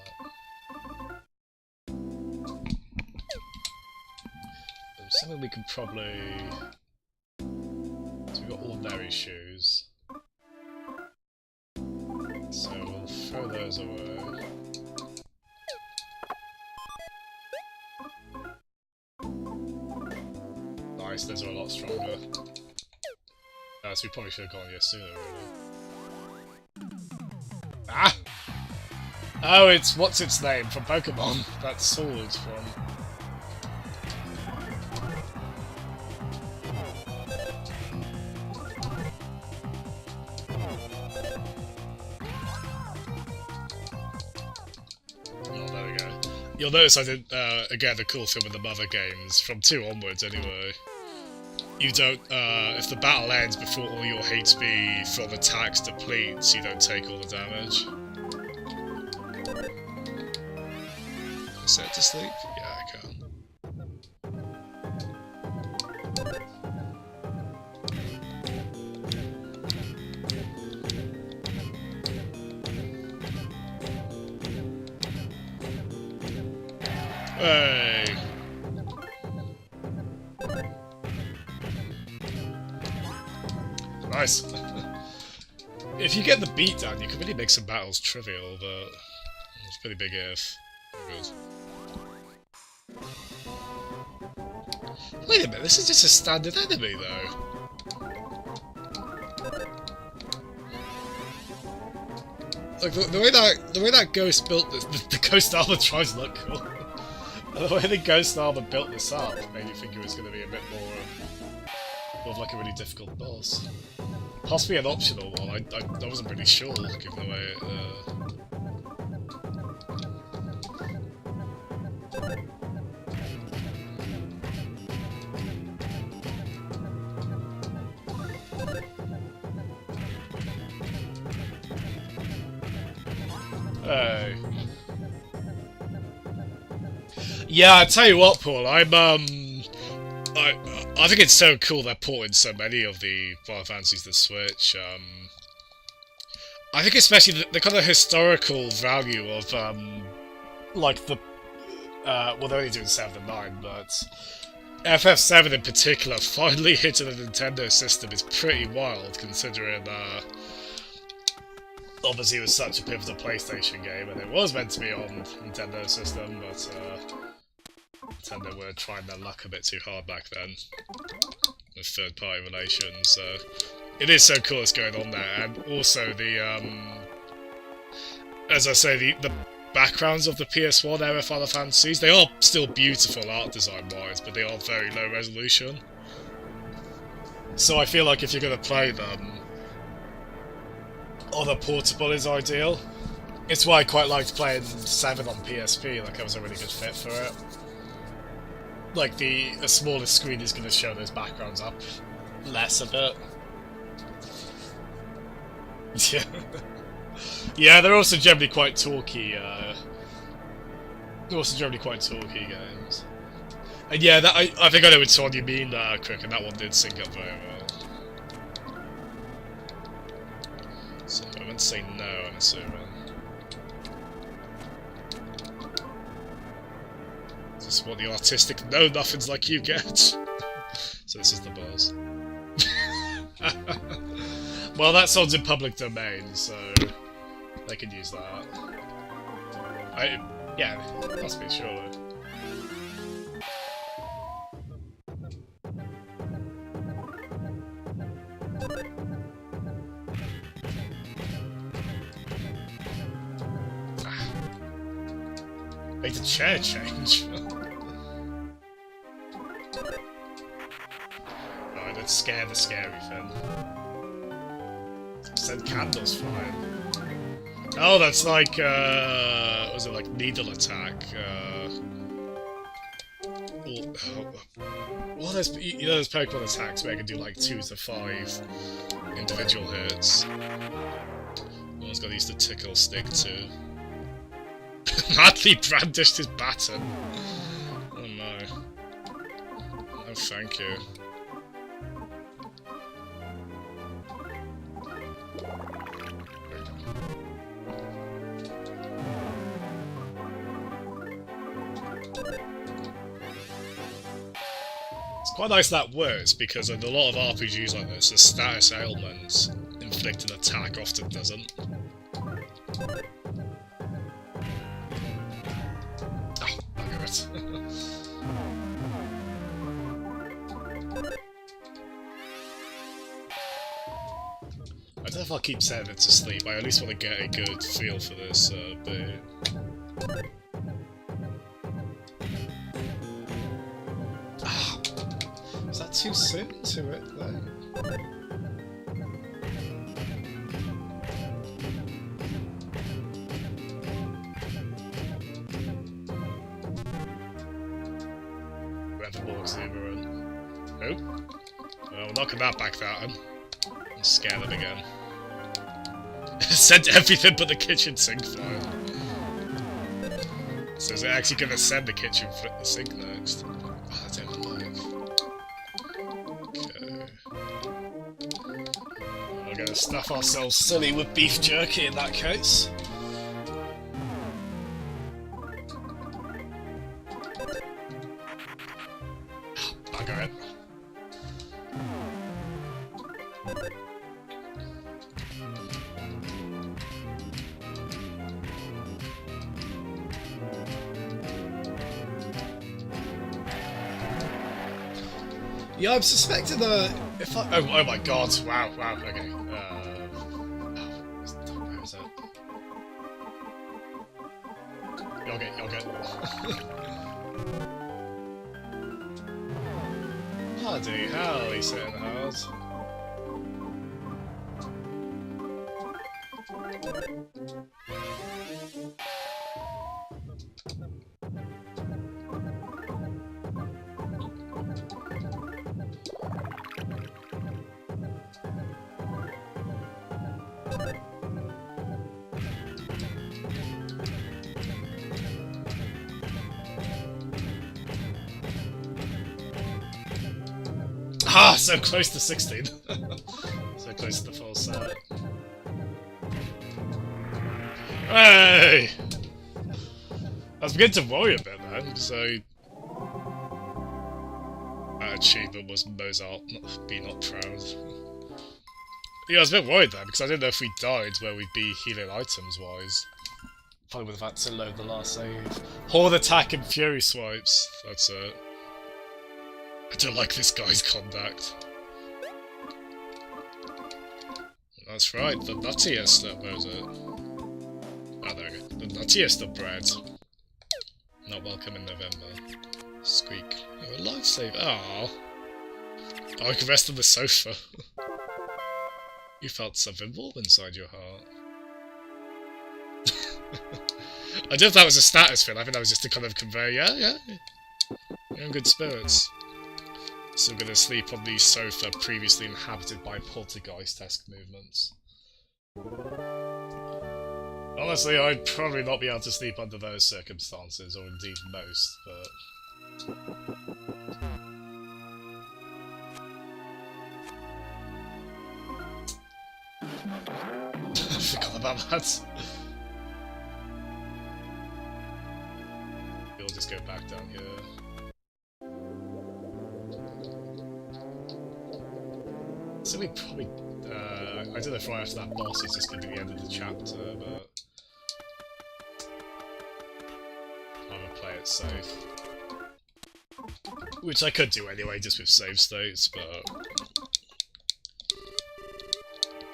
There's something we could probably... So we've got ordinary shoes. So we'll throw those away. Nice, those are a lot stronger. So we probably should have gone here sooner, really. Ah! Oh, it's... what's its name? From Pokemon. That sword from... You'll notice I did, again, the cool thing with the Mother games, from 2 onwards anyway, you don't, if the battle ends before all your HP from attacks depletes, you don't take all the damage. Set to sleep? Yeah, I can. Hey! Nice. If you get the beat down, you can really make some battles trivial, but it's a pretty big if. Wait a minute, this is just a standard enemy, though. Like the way that ghost built this, the ghost armor tries to look cool. The way the ghost armor built this up made you think it was going to be a bit more of like a really difficult boss. Possibly an optional one. I wasn't really sure, given the way it. Hey. Yeah, I tell you what, Paul, I'm I think it's so cool they're porting so many of the Final Fantasies to Switch. I think especially the kind of historical value of like the well, they're only doing 7 and 9, but FF7 in particular finally hitting the Nintendo system is pretty wild, considering obviously it was such a pivotal PlayStation game, and it was meant to be on Nintendo system, but Nintendo were trying their luck a bit too hard back then with third-party relations. So it is so cool what's going on there, and also the as I say, the backgrounds of the PS1 era Final Fantasies, they are still beautiful art design-wise, but they are very low resolution. So I feel like if you're going to play them, on a portable is ideal. It's why I quite liked playing 7 on PSP, like it was a really good fit for it. Like the smallest screen is going to show those backgrounds up less a bit. Yeah. Yeah, they're also generally quite talky, games. And yeah, that, I think I know which one you mean, Crick, and that one did sync up very well. So, I wouldn't say no, I'm assuming. Is this what the artistic no nothings like you get? So this is the boss. Well, that song's in public domain, so they could use that. Yeah, must be, surely. Make the chair change. Alright, let's scare the scary thing. Send candles flying. Oh, that's like, was it like needle attack? Well, there's, you know, there's Pokemon attacks where I can do like 2 to 5 individual hits. One's got to use the tickle stick too. Madly brandished his baton. Oh no. Oh, thank you. It's quite nice that works, because in a lot of RPGs like this, the status ailment inflict an attack often doesn't. Oh, bugger it. I don't know if I'll keep setting it to sleep, I at least want to get a good feel for this bit. Is that too soon to it, though? Rather more exuberant. Nope. Well, we're knocking that back down. And scare them again. Send everything but the kitchen sink file. So is it actually going to send the kitchen sink next? Oh, I don't like. We're going to stuff ourselves silly with beef jerky in that case. Bugger it. Yeah, I'm suspecting that if I... Oh my god, wow, okay. Where is it? Yogurt. Bloody hell, he's hitting hard. Ah, so close to 16. So close to the full set. Hey! I was beginning to worry a bit then, so... That achievement was Mozart, be not proud. Yeah, I was a bit worried then, because I didn't know if we died where we'd be healing items-wise. Probably would have had to load the last save. Horde attack and fury swipes. That's it. I don't like this guy's conduct. That's right, the nuttiest of those. Oh, there we go. The nuttiest of bread. Not welcome in November. Squeak. Oh, a lifesaver. Aww. Oh, I can rest on the sofa. You felt something warm inside your heart. I don't know if that was a status thing. I think that was just to kind of convey, yeah. You're in good spirits. Still gonna sleep on the sofa previously inhabited by poltergeist-esque movements. Honestly, I'd probably not be able to sleep under those circumstances, or indeed most, but... I forgot about that. We'll just go back down here. So we probably... I don't know if right after that boss is just going to be the end of the chapter, but... I'm gonna play it safe. Which I could do anyway, just with save states, but...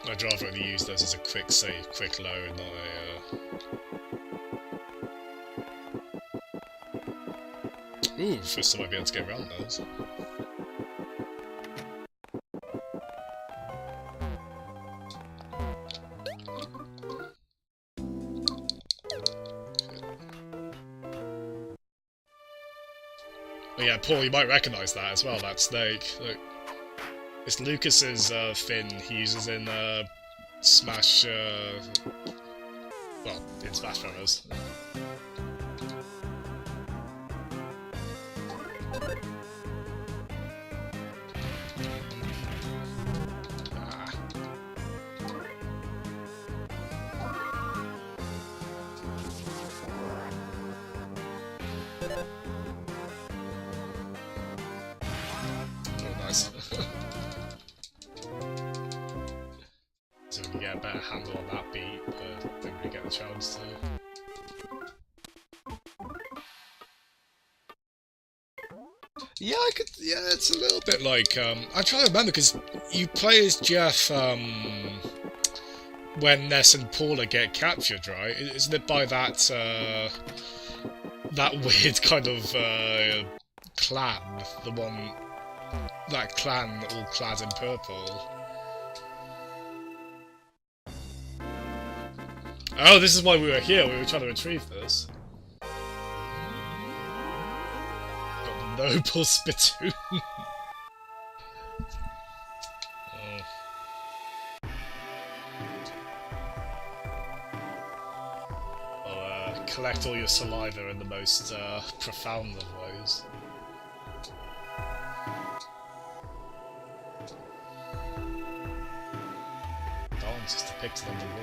I'd rather only use those as a quick save, quick load, not a... Ooh, first time I'd be able to get around those. Oh yeah, Paul, you might recognise that as well, that snake. Look. It's Lucas's fin he uses in Smash, well, in Smash Bros. Ah. Oh, nice. So we can get a better handle on that beat, but didn't really get the chance to. Yeah, I could. Yeah, it's a little bit like. I'm trying to remember because you play as Jeff when Ness and Paula get captured, right? Isn't it by that that weird kind of clan, the one that clan all clad in purple? Oh, this is why we were here. We were trying to retrieve this. Got the noble spittoon. I'll collect all your saliva in the most profound of ways. Dance is depicted on the wall.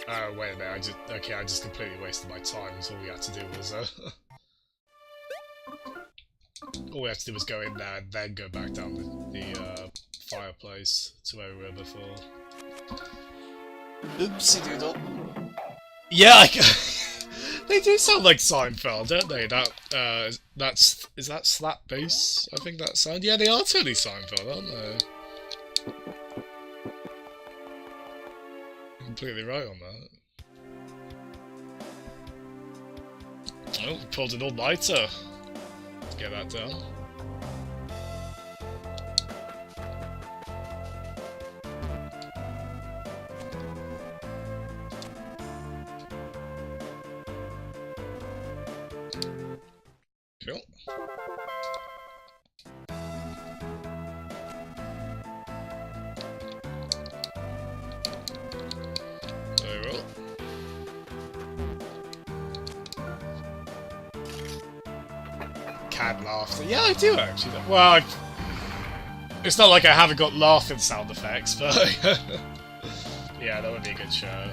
Oh, wait a minute, I just completely wasted my time, so all we had to do was, all we had to do was go in there and then go back down the fireplace to where we were before. Oopsie doodle. Yeah, they do sound like Seinfeld, don't they? Is that slap bass? I think that sound. Yeah, they are totally Seinfeld, aren't they? Completely right on that. Oh, pulled an all-nighter to get that done. Cool. Very well. add laughter. Yeah, I do actually. Well, it's not like I haven't got laughing sound effects, but yeah, that would be a good show.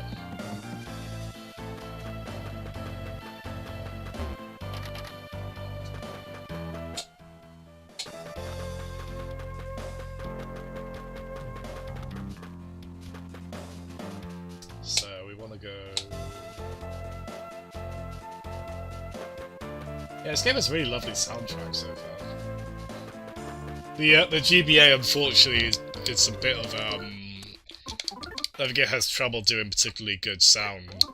So we want to go. Yeah, this game has really lovely soundtrack so far. The GBA unfortunately it's a bit of I think it has trouble doing particularly good sound.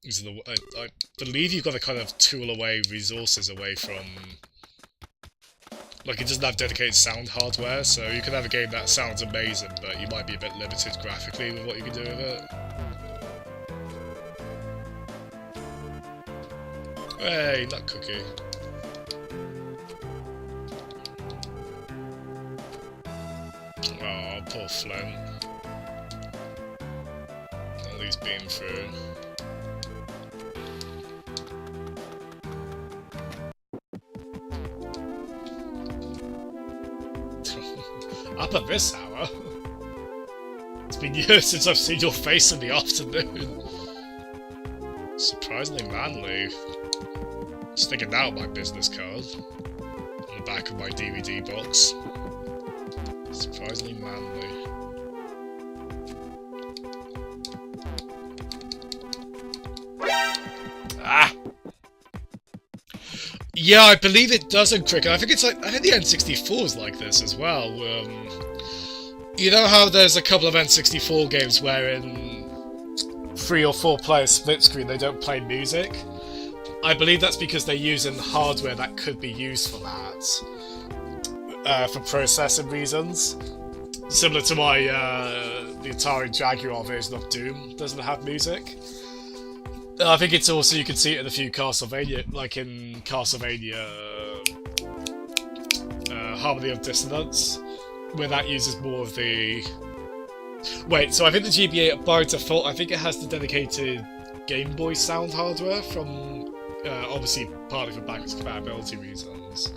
I believe you've got to kind of tool away resources away from. Like, it doesn't have dedicated sound hardware, so you can have a game that sounds amazing, but you might be a bit limited graphically with what you can do with it. Hey, nut cookie. Oh, poor Flint. At least being through. Up at this hour? It's been years since I've seen your face in the afternoon. Surprisingly manly. Sticking out my business card on the back of my DVD box. Surprisingly manly. Ah! Yeah, I believe it does on Cricket. I think it's like, I think the N64 is like this as well. You know how there's a couple of N64 games where in 3 or 4 player split screen they don't play music? I believe that's because they're using hardware that could be used for that. For processing reasons. Similar to my, the Atari Jaguar version of Doom doesn't have music. I think it's also, you can see it in a few Castlevania, like in Castlevania Harmony of Dissonance, where that uses more of the... Wait, so I think the GBA, by default, I think it has the dedicated Game Boy sound hardware from, obviously, partly for backwards compatibility reasons.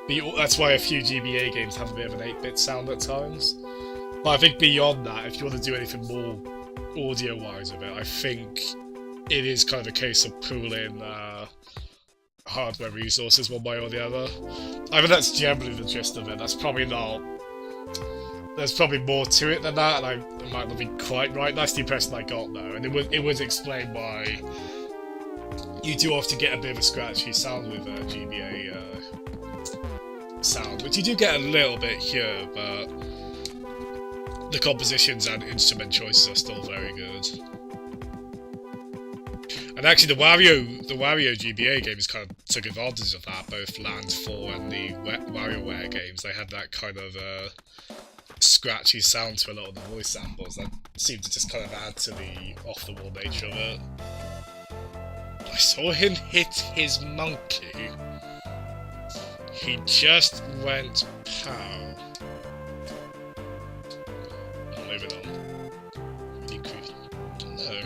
But that's why a few GBA games have a bit of an 8-bit sound at times. But I think beyond that, if you want to do anything more audio-wise with it, I think it is kind of a case of pooling hardware resources one way or the other. I mean, that's generally the gist of it. That's probably not... There's probably more to it than that, and I might not be quite right. That's the impression I got, though. And it would explain why you do often get a bit of a scratchy sound with GBA sound, which you do get a little bit here, but the compositions and instrument choices are still very good. And actually, the Wario GBA games kind of took advantage of that. Both Land 4 and the WarioWare games, they had that kind of scratchy sound to a lot of the voice samples that seemed to just kind of add to the off-the-wall nature of it. I saw him hit his monkey. He just went pow. Moving on. Decrease. No.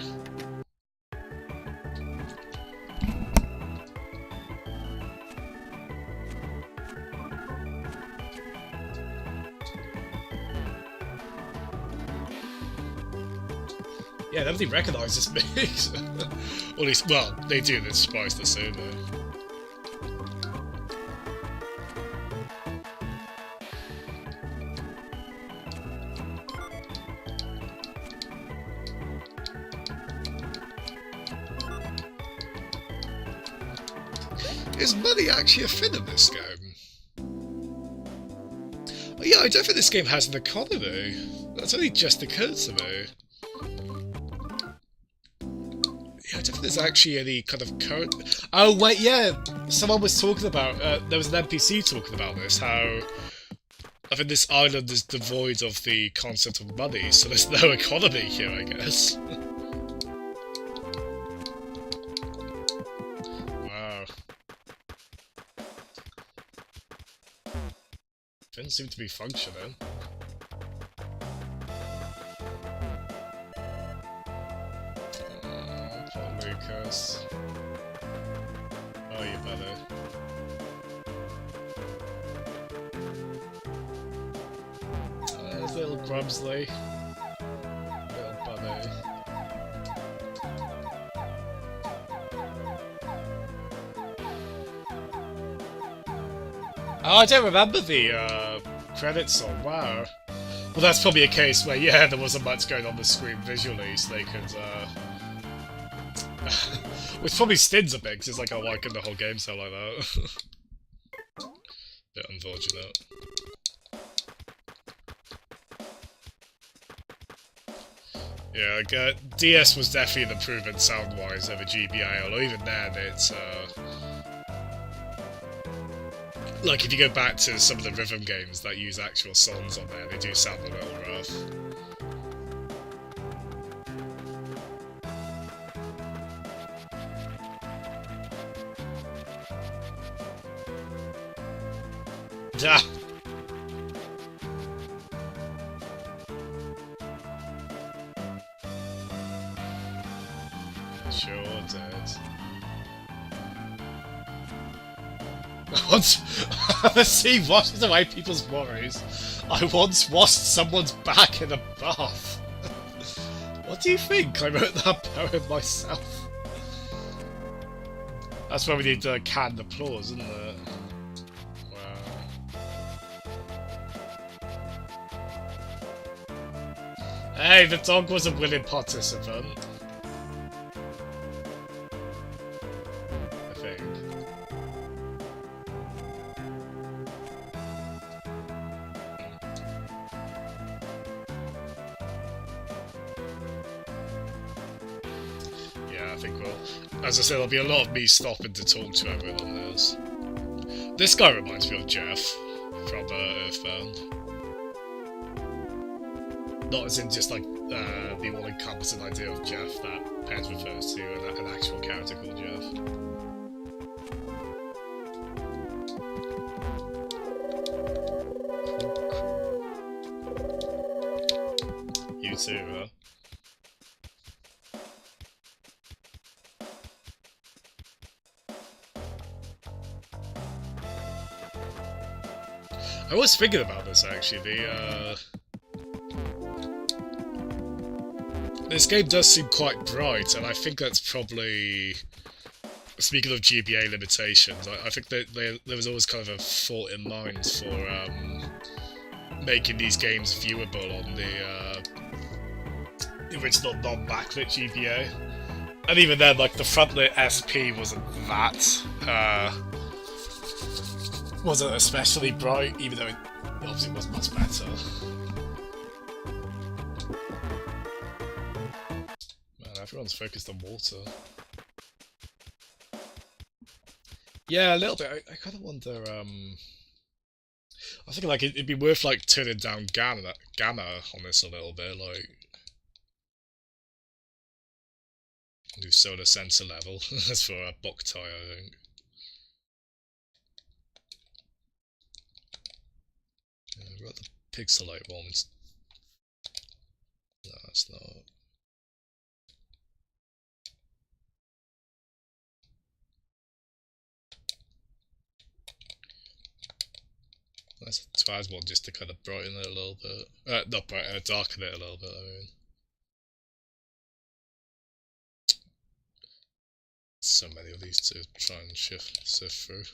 Yeah, nobody recognises me. Or at least, well, they do, they're surprised to see me. Is money actually a thing in this game? Oh, yeah, I don't think this game has an economy. That's only just occurred to me. Yeah, I don't think there's actually any kind of current... Oh, wait, yeah! Someone was talking about... there was an NPC talking about this, how... I think this island is devoid of the concept of money, so there's no economy here, I guess. Wow. Didn't seem to be functioning. Oh, poor Lucas. Oh, you better. little Grumsley. Little bunny. Oh, I don't remember the credits song, wow. Well, that's probably a case where, yeah, there wasn't much going on the screen visually, so they could, which probably stings a bit, because it's like, oh, why couldn't the whole game sound like that? Bit unfortunate. Yeah, like, DS was definitely an improvement sound-wise over GBA, although even then it's, like, if you go back to some of the rhythm games that use actual songs on there, they do sound a little rough. Ah! Sure did. See, washes away people's worries. I once washed someone's back in a bath. What do you think? I wrote that poem myself. That's where we need canned applause, isn't it? Wow. Hey, the dog was a willing participant. I think. Yeah, I think we'll... As I said, there'll be a lot of me stopping to talk to everyone on this. This guy reminds me of Jeff from Earthbound. Not as in just like the all-encompassing idea of Jeff that Pez refers to, an actual character called Jeff. You too, huh? I was thinking about this actually, this game does seem quite bright, and I think that's probably... Speaking of GBA limitations, I think that there was always kind of a thought in mind for making these games viewable on the original non-backlit GBA. And even then, like, the frontlit SP wasn't especially bright, even though it obviously was much better. Everyone's focused on water. Yeah, a little bit. I kind of wonder, I think like it'd be worth like turning down gamma on this a little bit, like do solar sensor level. That's for a Boktai, I think. I've got the pixelate one. No, that's not. That's a Twaz one just to kind of brighten it a little bit. Not brighten, darken it a little bit, I mean. So many of these to try and sift through.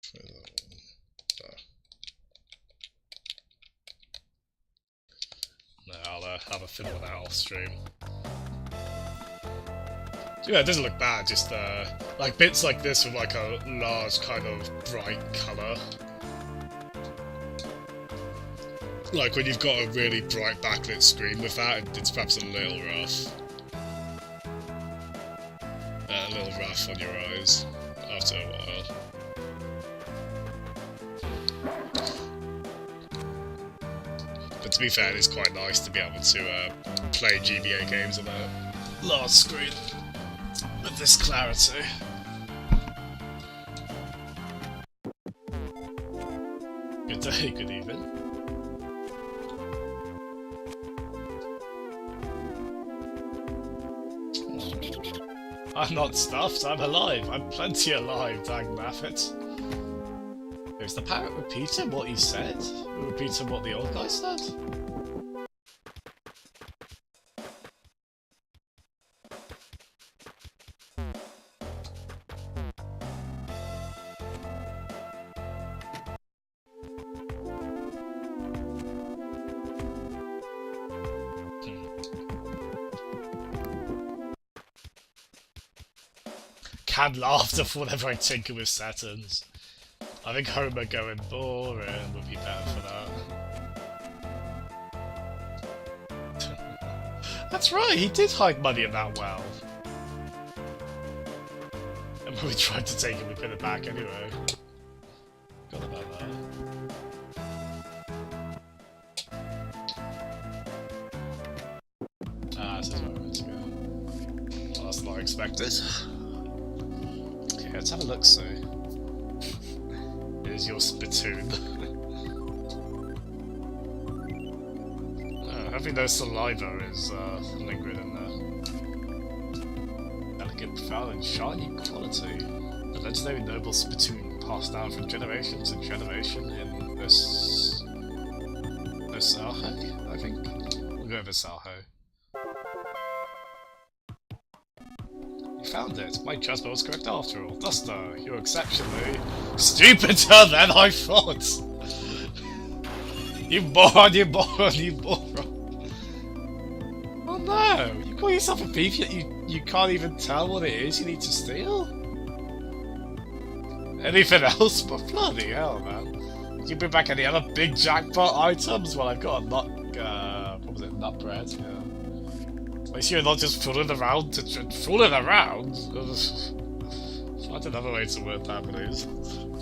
Try that one. No, I'll have a fiddle with that off stream. Yeah, it doesn't look bad, just like bits like this with like a large kind of bright colour. Like when you've got a really bright backlit screen with that, it's perhaps a little rough. A little rough on your eyes after a while. But to be fair, it's quite nice to be able to play GBA games on a large screen. With this clarity. Good day, good evening. I'm not stuffed, I'm alive. I'm plenty alive, dang naff it. is the parrot repeating what he said? Repeating what the old guy said? Canned laughter for whenever I tinker with Saturns. I think Homer going boring would be better for that. That's right, he did hide money in that well. And when we tried to take it, we put it back anyway. Forgot about that. Ah, this is where we're meant to go. Well, that's not expected. Okay, let's have a look, see. Here's your spittoon. Hopefully no saliva is lingering in there. Elegant, profound, and shiny quality. The legendary noble spittoon passed down from generation to generation in Vesalho, I think. We'll go Vesalho. You found it. My judgment was correct after all. Duster, you're exceptionally stupider than I thought. You moron, you moron, you moron. Oh no! You call yourself a thief yet you can't even tell what it is you need to steal? Anything else? But bloody hell, man. Did you bring back any other big jackpot items? Well, I've got a nut, what was it, nut bread? Yeah. At least you're not just fooling around fooling around? Find another way to word that, please.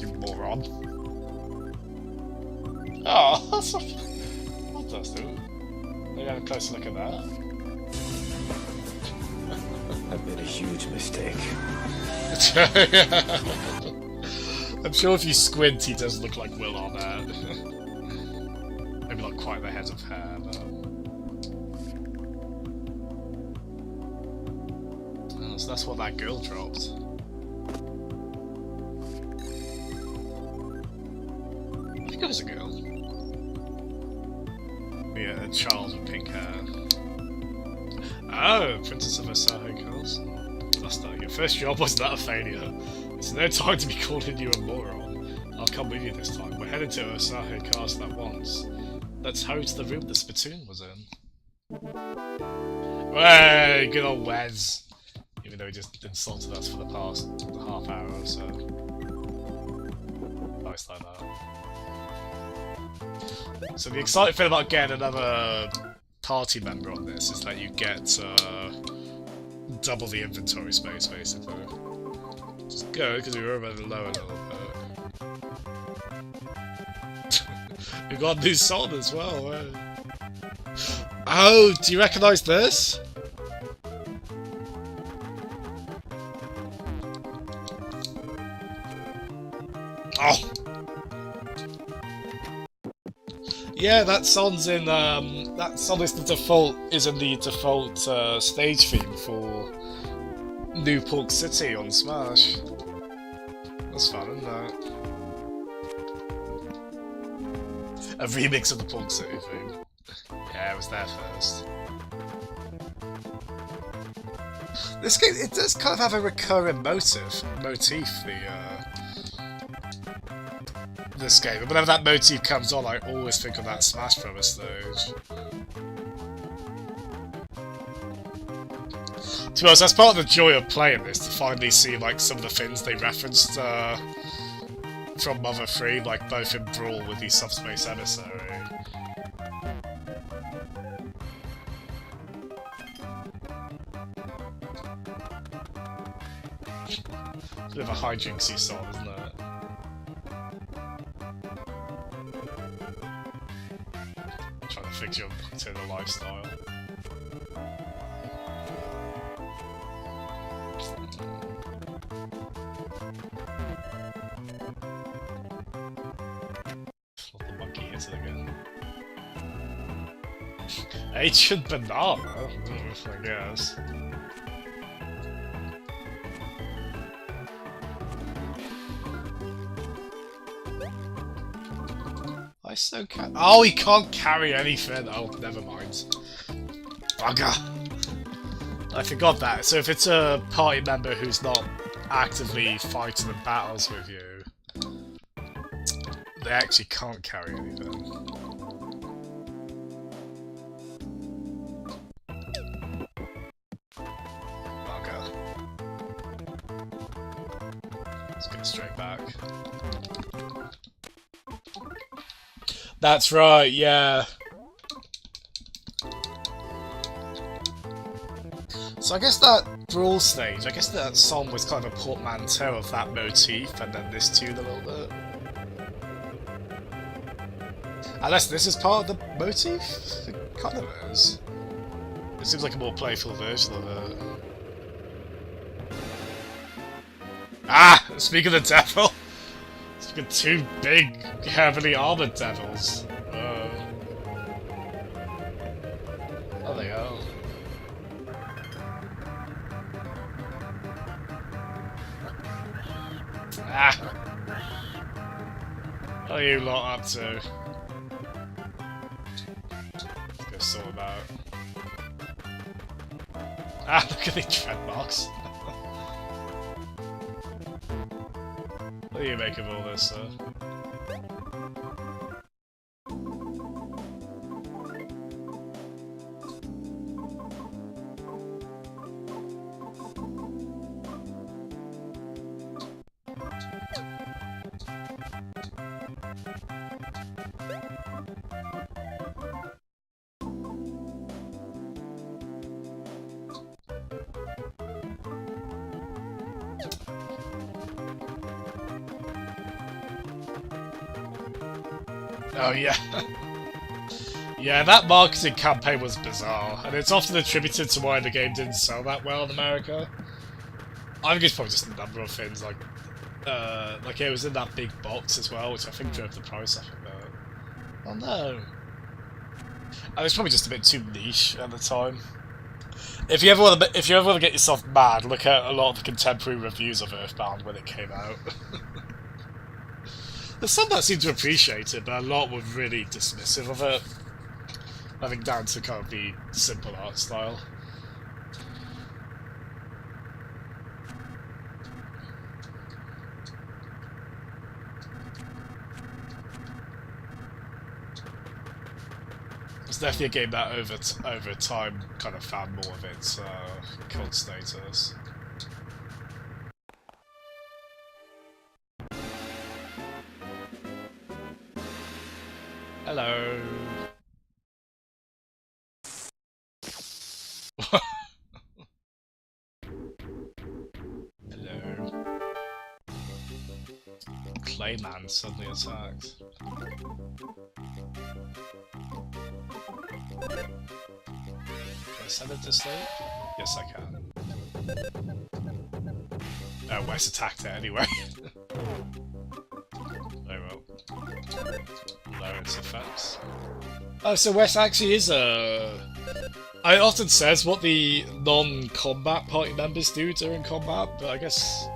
You moron. Oh, that's a... What does do? Maybe have a closer look at that. I've made a huge mistake. I'm sure if you squint, he does look like Will Arnett. Maybe not quite the head of hair, but... Oh, so that's what that girl dropped. I think it was a girl. Yeah, a child with pink hair. Oh, Princess of Vesalho Castle. That's not your first job was not a failure. It's no time to be calling you a moron. I'll come with you this time. We're headed to Vesalho Castle at once. Let's hurry to the room the spittoon was in. Hey, good old Wes. Even though he just insulted us for the past half hour or so. Nice like that. So the exciting thing about getting another party member on this is that you get double the inventory space, basically. Just go, because we were running low a little bit. We got a new song as well, right? Oh, do you recognise this? Oh! Yeah, that song's in, that song is in the default stage theme for New Pork City on Smash. That's fun, isn't that? A remix of the Pork City theme. Yeah, it was there first. This game, it does kind of have a recurring motif, this game. And whenever that motif comes on, I always think of that Smash Bros. Stage. To be honest, that's part of the joy of playing this, to finally see like some of the things they referenced from Mother 3, like both in Brawl with the Subspace Emissary. Bit of a hijinksy song, isn't it? Trying to fix your to the lifestyle. Not the monkey hits it again. Ancient banana, I guess. so oh, he can't carry anything. Oh, never mind. Bugger. I forgot that. So if it's a party member who's not actively fighting in battles with you, they actually can't carry anything. Bugger. Let's go straight back. That's right, yeah. So I guess that brawl stage, I guess that song was kind of a portmanteau of that motif and then this tune a little bit. Unless this is part of the motif? It kind of is. It seems like a more playful version of it. Ah! Speak of the devil! Speak of two big, heavily armored devils. Oh, they are. Ah! What are you lot up to? Let's go sort them out. Ah, look at the tread marks. What do you make of all this, sir? Oh yeah. Yeah, that marketing campaign was bizarre, and it's often attributed to why the game didn't sell that well in America. I think it's probably just a number of things, like it was in that big box as well, which I think drove the price up a bit. Oh no. And it's probably just a bit too niche at the time. If you ever want to get yourself mad, look at a lot of the contemporary reviews of Earthbound when it came out. There's some that seem to appreciate it, but a lot were really dismissive of it. I think down to kind of the simple art style. It's definitely a game that over time kind of found more of its cult status. Hello. Hello. Clayman suddenly attacked. Can I send it to sleep? Yes, I can. Oh, Wes attacked it anyway. Very well. Lower its effects. Oh, so Wes actually is a... It often says what the non-combat party members do during combat, but I guess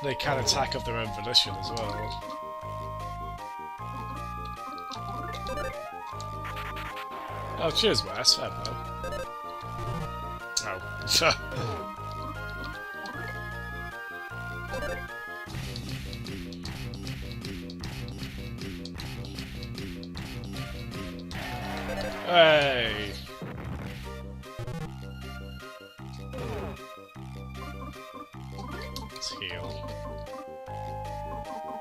they can attack of their own volition as well. Oh, cheers, Wes. Fair play. Oh. Hey! Let's heal.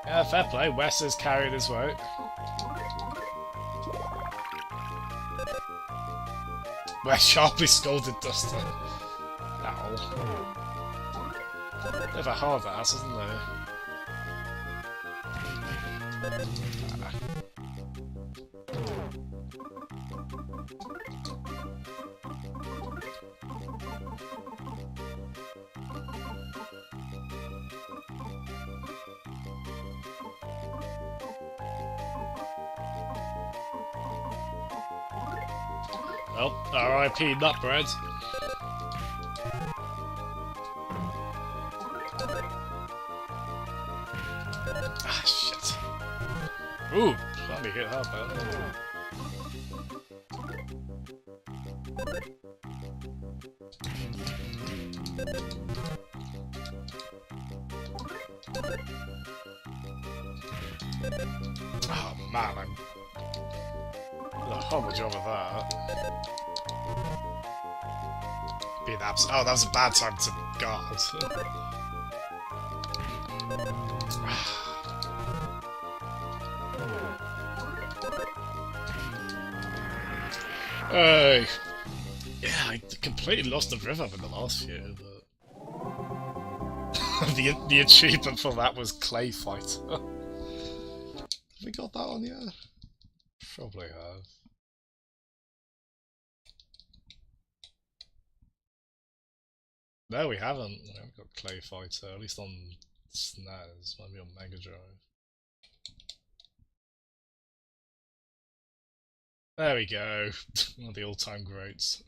Yeah, fair play. Wes has carried his work. Wes sharply scolded Duster. Ow. Bit of a hard ass, isn't there? Well, R.I.P. Nutbread. Ah, shit. Ooh, finally hit that button. Oh man, I'm did a horrible job of that. Being oh, that was a bad time to guard. Hey, yeah, I completely lost the rhythm in the last few, but the achievement for that was Clay Fighter. Have we got that on yet? Probably have. No, we haven't. We haven't got Clay Fighter, at least on SNES, maybe on Mega Drive. There we go. One of the all-time greats.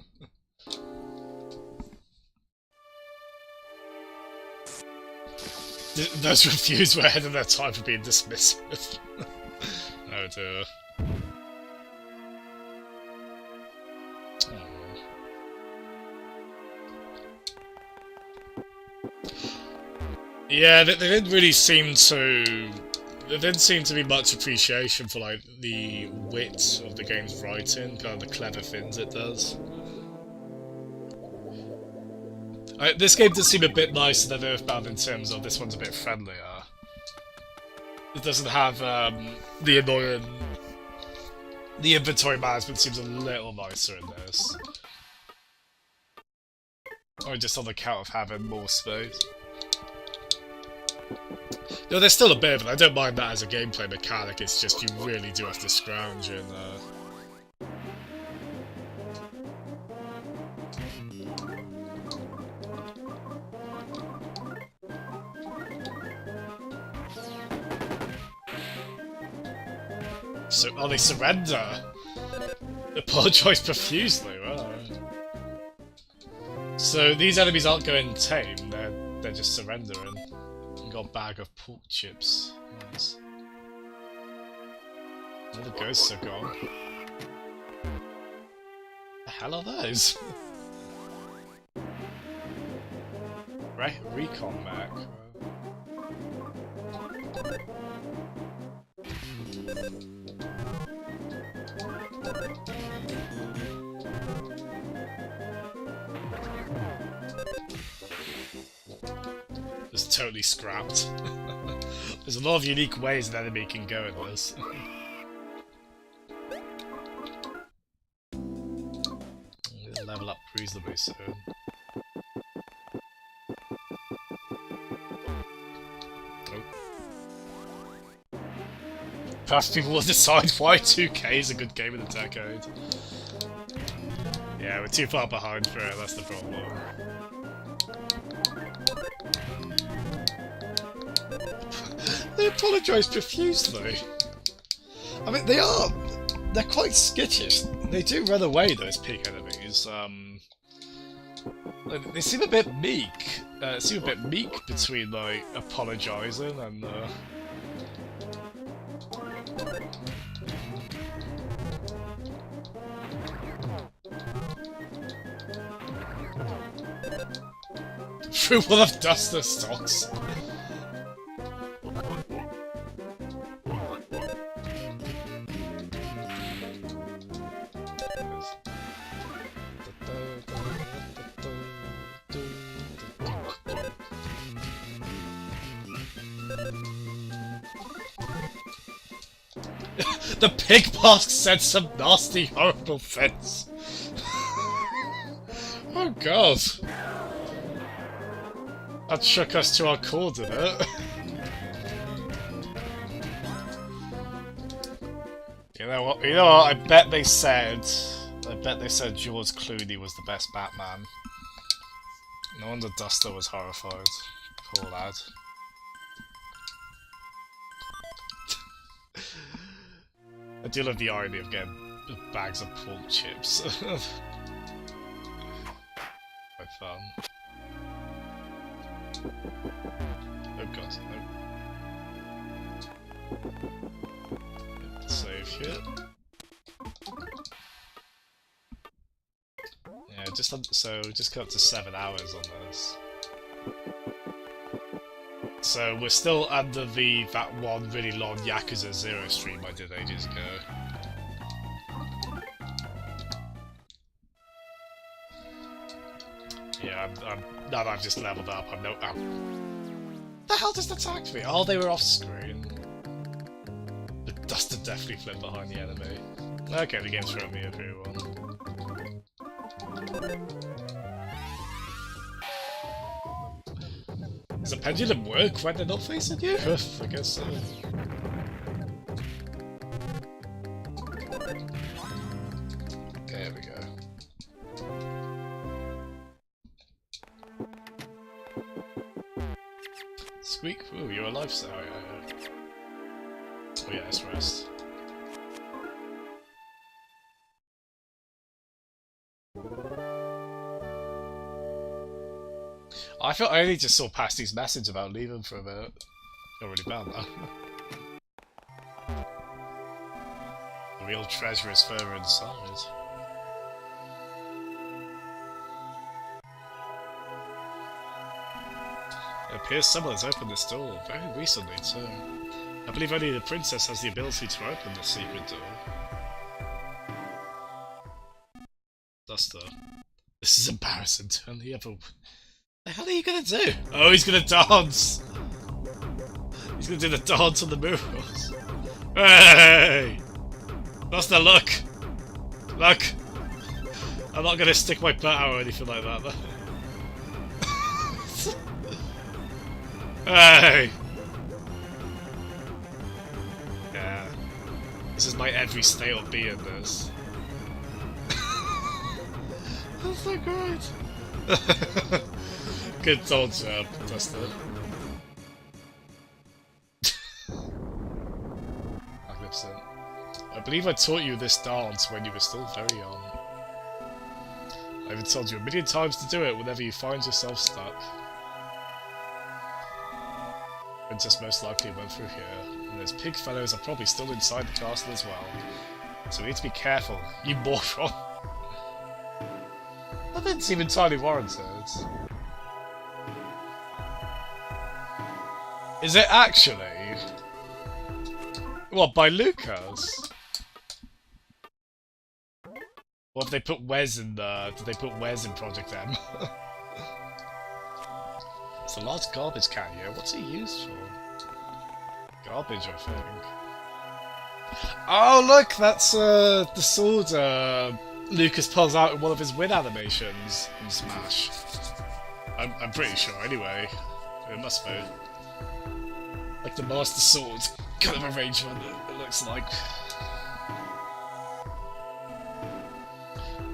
Those reviews were ahead of their time for being dismissive. Oh dear. Yeah, they didn't really seem to... There didn't seem to be much appreciation for, like, the wit of the game's writing, kind of the clever things it does. This game does seem a bit nicer than Earthbound in terms of this one's a bit friendlier. It doesn't have the annoying... The inventory management seems a little nicer in this. Or just on account of having more space. No, there's still a bit of it. I don't mind that as a gameplay mechanic, it's just you really do have to scrounge and So, oh, they surrender! Apologise profusely, wow. So these enemies aren't going tame, they're just surrendering. Got a bag of pork chips. Nice. All the ghosts are gone. The hell are those? Recon Mac. It's totally scrapped. There's a lot of unique ways an enemy can go in this. We'll level up reasonably soon. Nope. Perhaps people will decide why 2K is a good game of the decade. Yeah, we're too far behind for it, that's the problem. They apologise profusely. I mean, they're quite skittish. They do run away, those pig enemies. They seem a bit meek. Between, like, apologising and, through one of Duster's stocks. The pig mask said some nasty, horrible things. Oh god. That shook us to our core, didn't it? You know what? I bet they said George Clooney was the best Batman. No wonder Duster was horrified. Poor lad. I do love the irony of getting bags of pork chips. Quite fun. Oh god, no. Shit. Yeah, just cut to 7 hours on this. So we're still under that one really long Yakuza 0 stream I did ages ago. Yeah, now that I've just leveled up, I'm no. Oh. The hell just attacked me? Oh, they were off screen. The Duster definitely flipped behind the enemy. Okay, the game's throwing me a 3-1. Does a pendulum work when they're not facing you? I guess so. There we go. Squeak? Ooh, you're alive, so oh yeah, let's rest. I felt I only just saw Pasty's message about leaving for a minute. Got really bad now. The real treasure is further inside. It appears someone has opened this door, very recently too. I believe only the princess has the ability to open this secret door. Duster. This is embarrassing. Turn the other... The hell are you gonna do? Oh, he's gonna dance! He's gonna do the dance on the murals. Hey! Duster, look! Look! I'm not gonna stick my butt out or anything like that, though. Hey! Yeah. This is my every state of being, this. That's so great! Good dodge, Duster. Magnificent. I believe I taught you this dance when you were still very young. I even told you 1,000,000 times to do it whenever you find yourself stuck. Princess most likely went through here, and those pig fellows are probably still inside the castle as well. So we need to be careful, you moron! That didn't seem entirely warranted. Is it actually? What, by Lucas? Or have they put Wes in the... Did they put Wes in Project M? It's a large garbage can here. What's it used for? Garbage, I think. Oh, look! That's the sword Lucas pulls out in one of his win animations in Smash. I'm pretty sure, anyway. It must be. Like the Master Sword kind of arrangement, it looks like.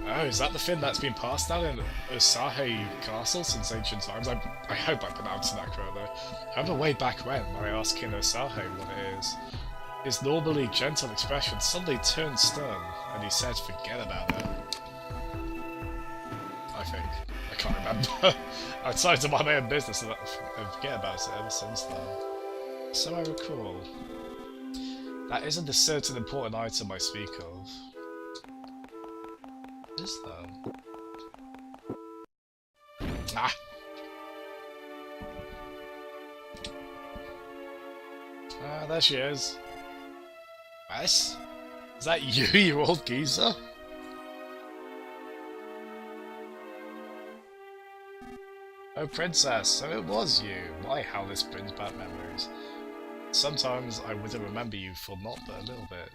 Oh, is that the thing that's been passed down in Osahe Castle since ancient times? I hope I'm pronouncing that correctly. I remember way back when I asked King Osahe what it is. His normally gentle expression suddenly turned stern, and he said forget about it. I think. I can't remember. I decided to mind my own business and forget about it ever since then. So I recall. That isn't the certain important item I speak of. What is that? Ah! Ah, there she is. Yes? Is that you, you old geezer? Oh, princess, so it was you. Why, how this brings back memories. Sometimes I wouldn't remember you for not but a little bit.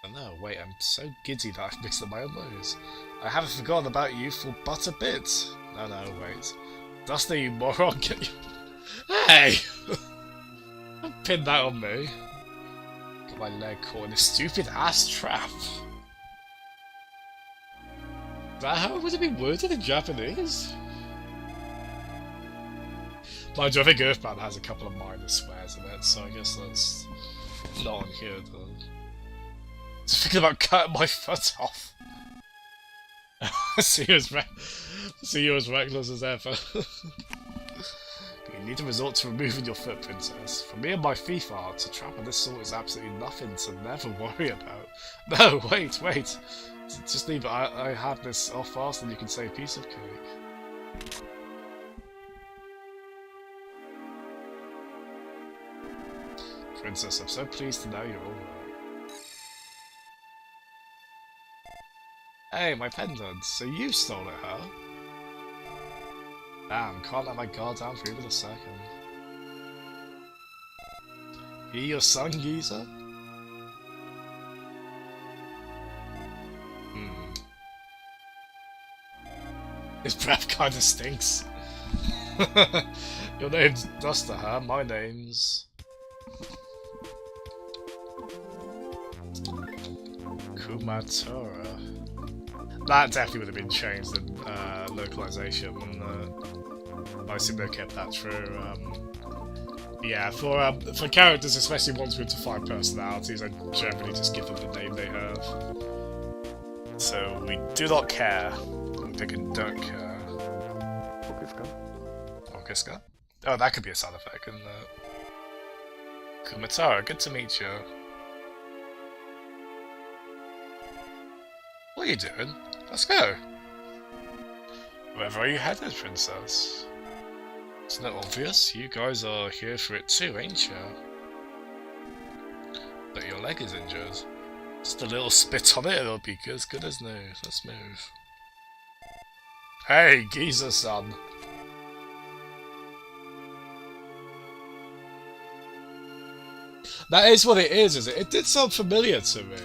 Oh no, wait, I'm so giddy that I've mixed up my own words. I haven't forgotten about you for but a bit. No, wait. Duster, you moron, get you... Hey! Don't pin that on me. Got my leg caught in a stupid ass trap. Is that how it would have been worded in Japanese? Mind you, I think Earthbound has a couple of minor swears in it, so I guess that's not on here though. Just thinking about cutting my foot off. See you as reckless as ever. You need to resort to removing your foot, princess. For me and my thief art, a trap of this sort is absolutely nothing to never worry about. No, wait. Just leave it. I have this off fast and you can say piece of cake. Princess, I'm so pleased to know you're alright. Hey, my pendant. So you stole it, huh? Damn, can't let my guard down for even a second. He your son, geezer? His breath kinda stinks. Your name's Duster, huh? My name's... Kumatora. That definitely would have been changed in localization, wouldn't it? I assume they kept that true. Yeah, for characters, especially ones with defined personalities, I generally just give them the name they have. So we do not care. I'm picking don't care. Orkiska? Oh, that could be a sound effect, couldn't it? Kumatara, good to meet you. What are you doing? Let's go. Wherever are you headed, princess? It's not obvious. You guys are here for it too, ain't you? But your leg is injured. Just a little spit on it, it'll be as good as new. Let's move. Hey, geezer-san. That is what it is it? It did sound familiar to me.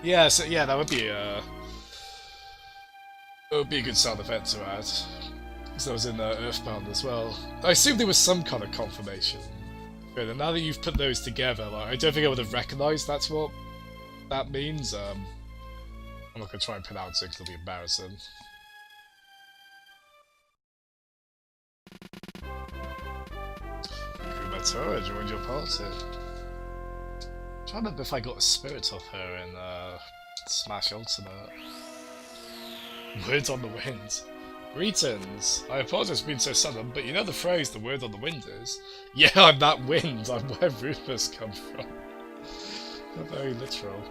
Yeah, so yeah, that would be a good sound effect to add. Because that was in Earthbound as well. I assume there was some kind of confirmation. But now that you've put those together, like, I don't think I would have recognised that's what that means. I'm not going to try and pronounce it because it'll be embarrassing. Kumatora joined your party. I'm trying to remember if I got a spirit off her in Smash Ultimate. Words on the wind. Greetings. I apologize for being so sudden, but you know the phrase, the word on the wind is? Yeah, I'm that wind. I'm where Rufus comes from. Not very literal.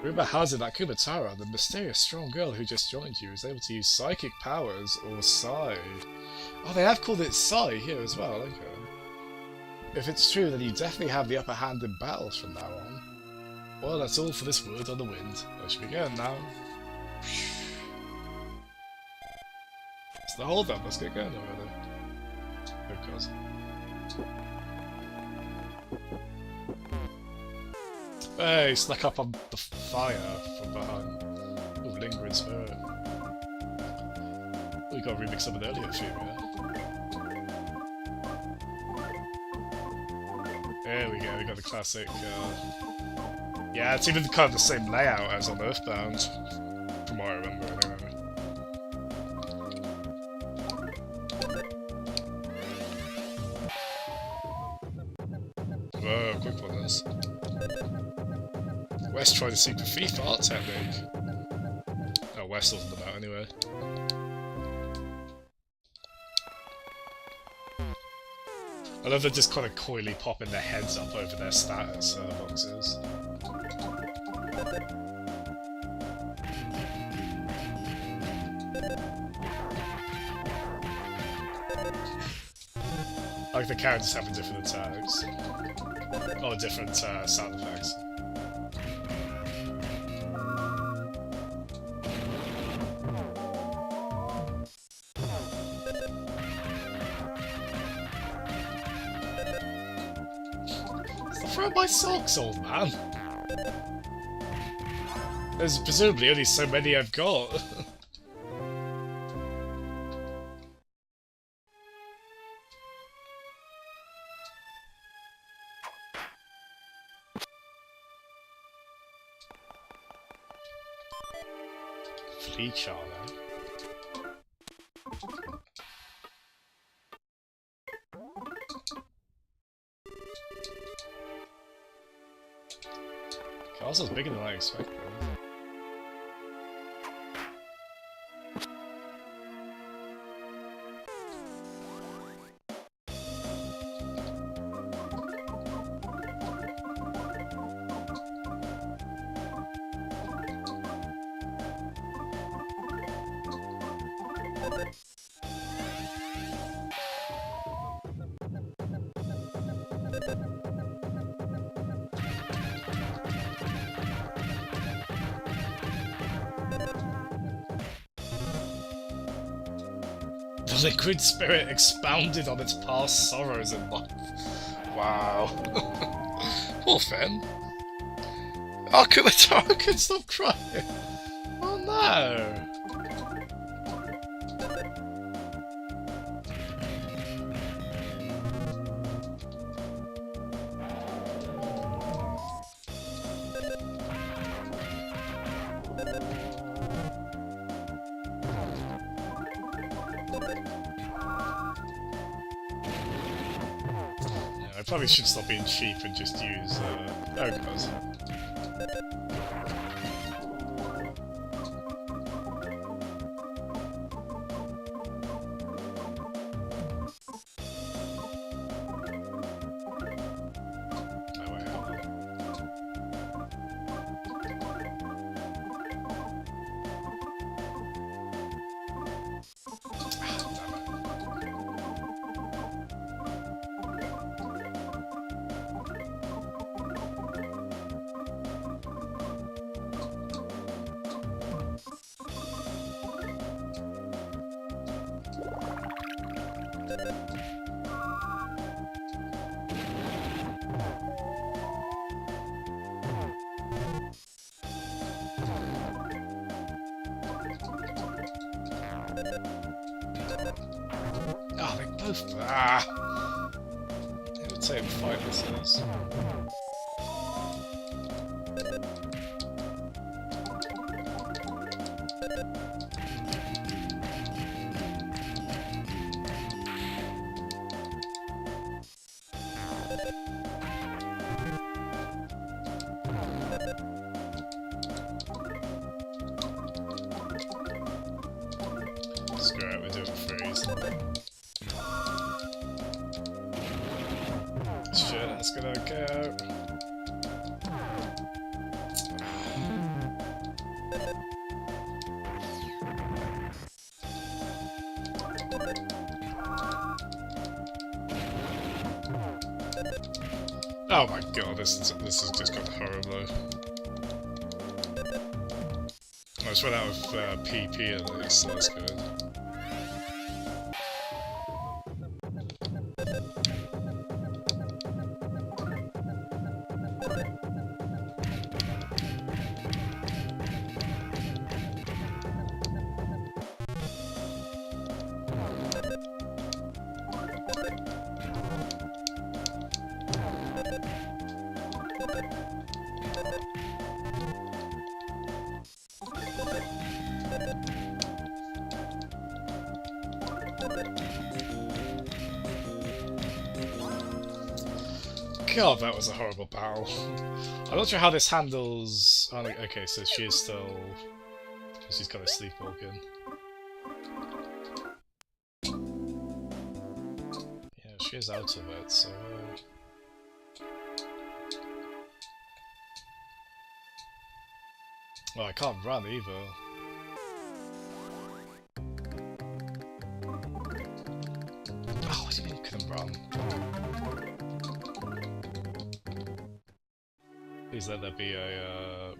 Rumor has it that Kumatara, the mysterious strong girl who just joined you, is able to use psychic powers or Psi. Oh, they have called it Psi here as well, okay. If it's true, then you definitely have the upper hand in battles from now on. Well, that's all for this word on the wind. I should be going now. It's the hold up, let's get going already. Oh god. Hey, snuck up on the fire from behind. Oh, lingering spirit. We got to remix some of the earlier theme, yeah? There we go, we got the classic, yeah, it's even kind of the same layout as on Earthbound, from what I remember anyway. Whoa, quick one this. West tried a super thief art technique. Oh, West wasn't about anyway. I love they're just kind of coyly popping their heads up over their status boxes. Like the characters having different attacks. Or different sound effects. Throw my socks, old man! There's presumably only so many I've got. Flea charmer. Castle's bigger than I expected. The liquid spirit expounded on its past sorrows in life. Wow. Poor Finn. Oh, Kumataro can stop crying. Oh no. I probably should stop being cheap and just use Ogres. Oh, wait, hold on. Oh, they both. Ah! It would take 5 listeners. Screw it, we're doing freeze. Shit, that's gonna go. Oh my god, this has just got horrible. I just went out of PP at least, so that's good. God, that was a horrible battle. I'm not sure how this handles... Oh, okay, so she is still... She's kind of sleepwalking. Yeah, she is out of it, so... Well, I can't run either. Oh, what do you mean you couldn't run? Please let there be a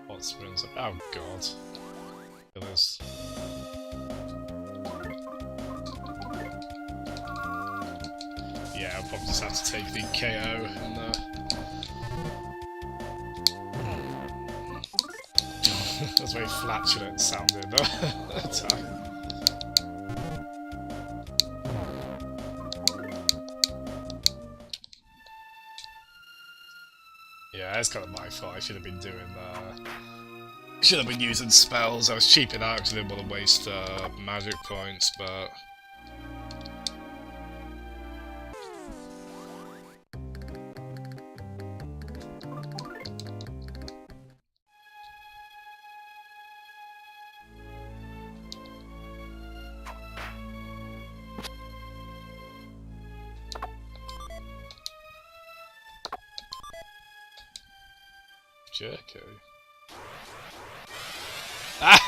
hot springs. Oh god. Look at this. Yeah, I'll probably just have to take the KO and that's very flatulent sounding attack. Yeah, it's kind of my fault. I should have been doing should have been using spells. I was cheaping out because I didn't want to waste magic points, but... Jerko. Ah!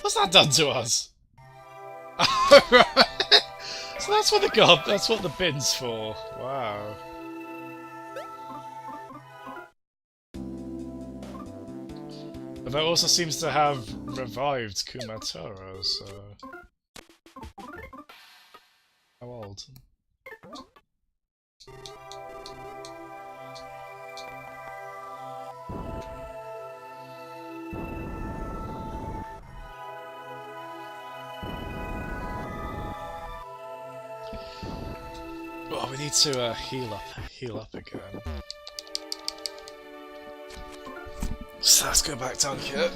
What's that done to us? So that's what the bin's for. Wow. But that also seems to have revived Kumatoro, so... How old? Oh, we need to heal up again. So let's go back down here.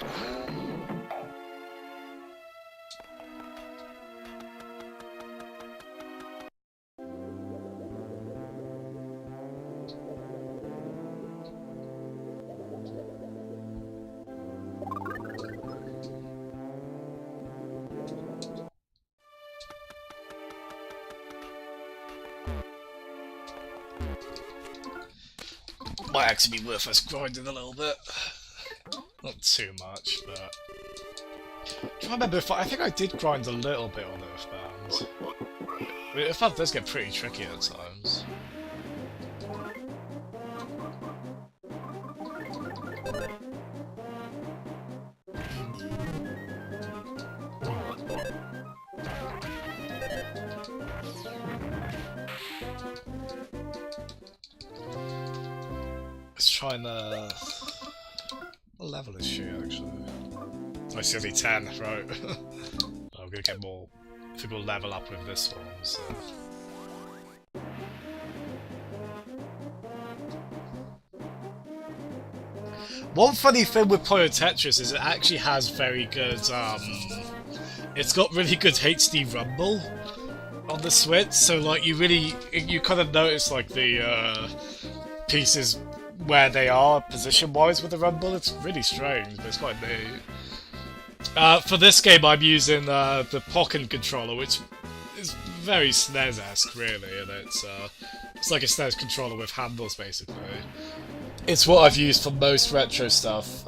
Might actually be worth us grinding a little bit. Not too much, but... I remember if I think I did grind a little bit on Earthbound. I mean, Earthbound does get pretty tricky at times. Let's try and what level is she actually? Oh, she's only 10, right? I'm gonna get more. I think we'll level up with this one, so. One funny thing with Puyo Tetris is it actually has very good, it's got really good HD rumble on the Switch, so like you kind of notice like the pieces where they are position-wise with the rumble. It's really strange, but it's quite neat. For this game I'm using the Pokken controller, which is very SNES-esque really, and it's like a SNES controller with handles basically. It's what I've used for most retro stuff,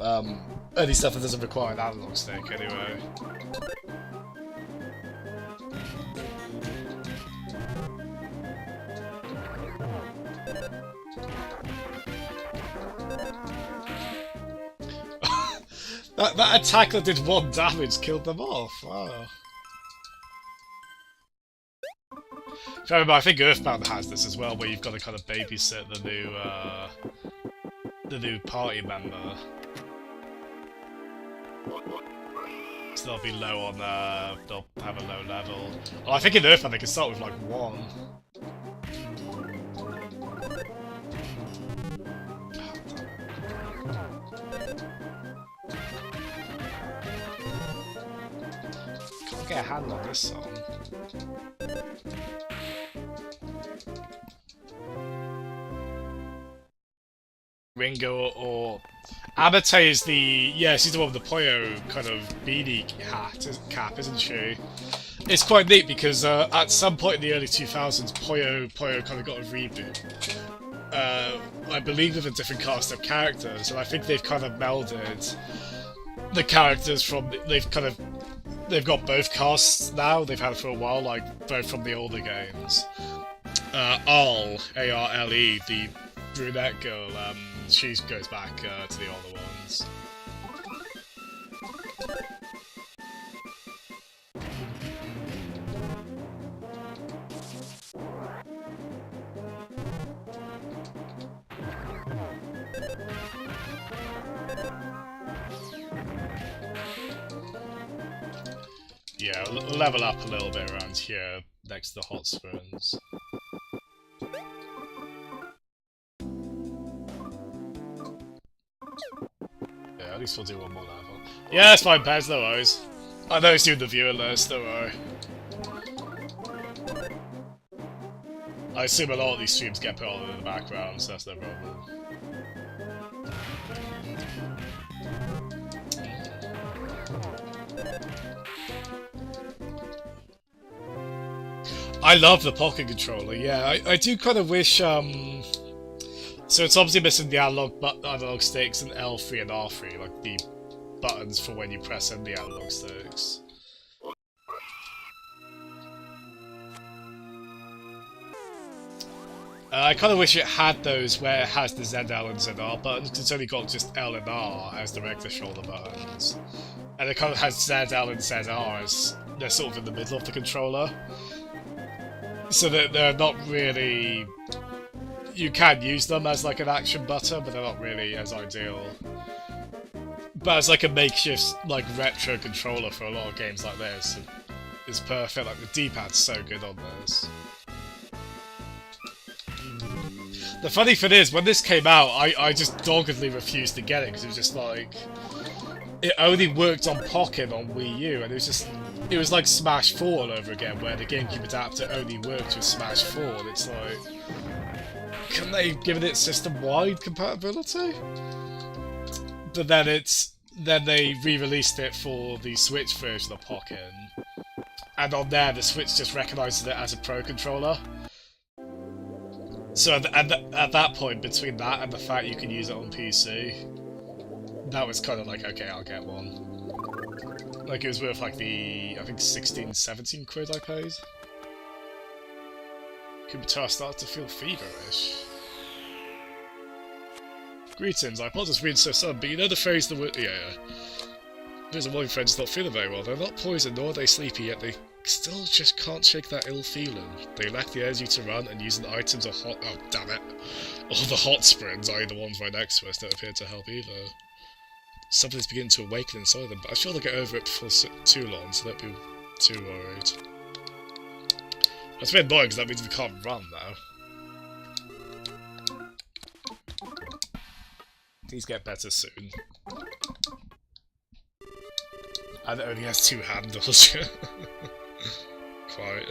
any stuff that doesn't require an analog stick anyway. That attack that did 1 damage killed them off, wow. If I remember, I think Earthbound has this as well, where you've got to kind of babysit the new party member. So they'll be low on, they'll have a low level. Well, I think in Earthbound they can start with like 1. Get a handle on this song. Ringo or Abate is the she's the one with the Puyo kind of beanie cap, isn't she? It's quite neat because at some point in the early 2000s, Puyo kind of got a reboot. I believe with a different cast of characters, and I think they've kind of melded the characters from they've got both casts now. They've had it for a while, like both from the older games. Arle, A-R-L-E, the brunette girl, she goes back to the older ones. Yeah, level up a little bit around here, next to the hot springs. Yeah, at least we'll do 1 more level. Yeah, it's fine, Pez, no worries. I know it's doing the viewer list, don't worry. I assume a lot of these streams get put on in the background, so that's no problem. I love the Pocket controller, yeah. I do kind of wish, so it's obviously missing the analog sticks and L3 and R3, like the buttons for when you press in the analog sticks. I kind of wish it had those where it has the ZL and ZR buttons, 'cause it's only got just L and R as the regular shoulder buttons. And it kind of has ZL and ZR as they're sort of in the middle of the controller. So that they're not really... You can use them as like an action button, but they're not really as ideal. But as like a makeshift, like retro controller for a lot of games like this, it's perfect. Like the D-pad's so good on this. The funny thing is, when this came out, I just doggedly refused to get it because it was just like it only worked on Pokken on Wii U, and it was like Smash 4 all over again, where the GameCube adapter only worked with Smash 4, and it's like, can they give it system-wide compatibility? But then they re-released it for the Switch version of Pokken, and on there the Switch just recognises it as a Pro controller. So at that point, between that and the fact you can use it on PC, that was kind of like, okay, I'll get one. Like, it was worth like I think 16, 17 quid I paid. Kubutar started to feel feverish. Greetings, I apologize for being so sudden, but you know the phrase the word... Yeah. There's a morning friend's not feeling very well. They're not poisoned nor are they sleepy, yet they still just can't shake that ill feeling. They lack the energy to run, and using the items or hot... Oh, damn it. Or the hot springs, i.e. the ones right next to us, don't appear to help either. Something's beginning to awaken inside them, but I'm sure they'll get over it before too long, so don't be too worried. That's a bit annoying, because that means we can't run now. These get better soon. And it only has 2 handles. Quite.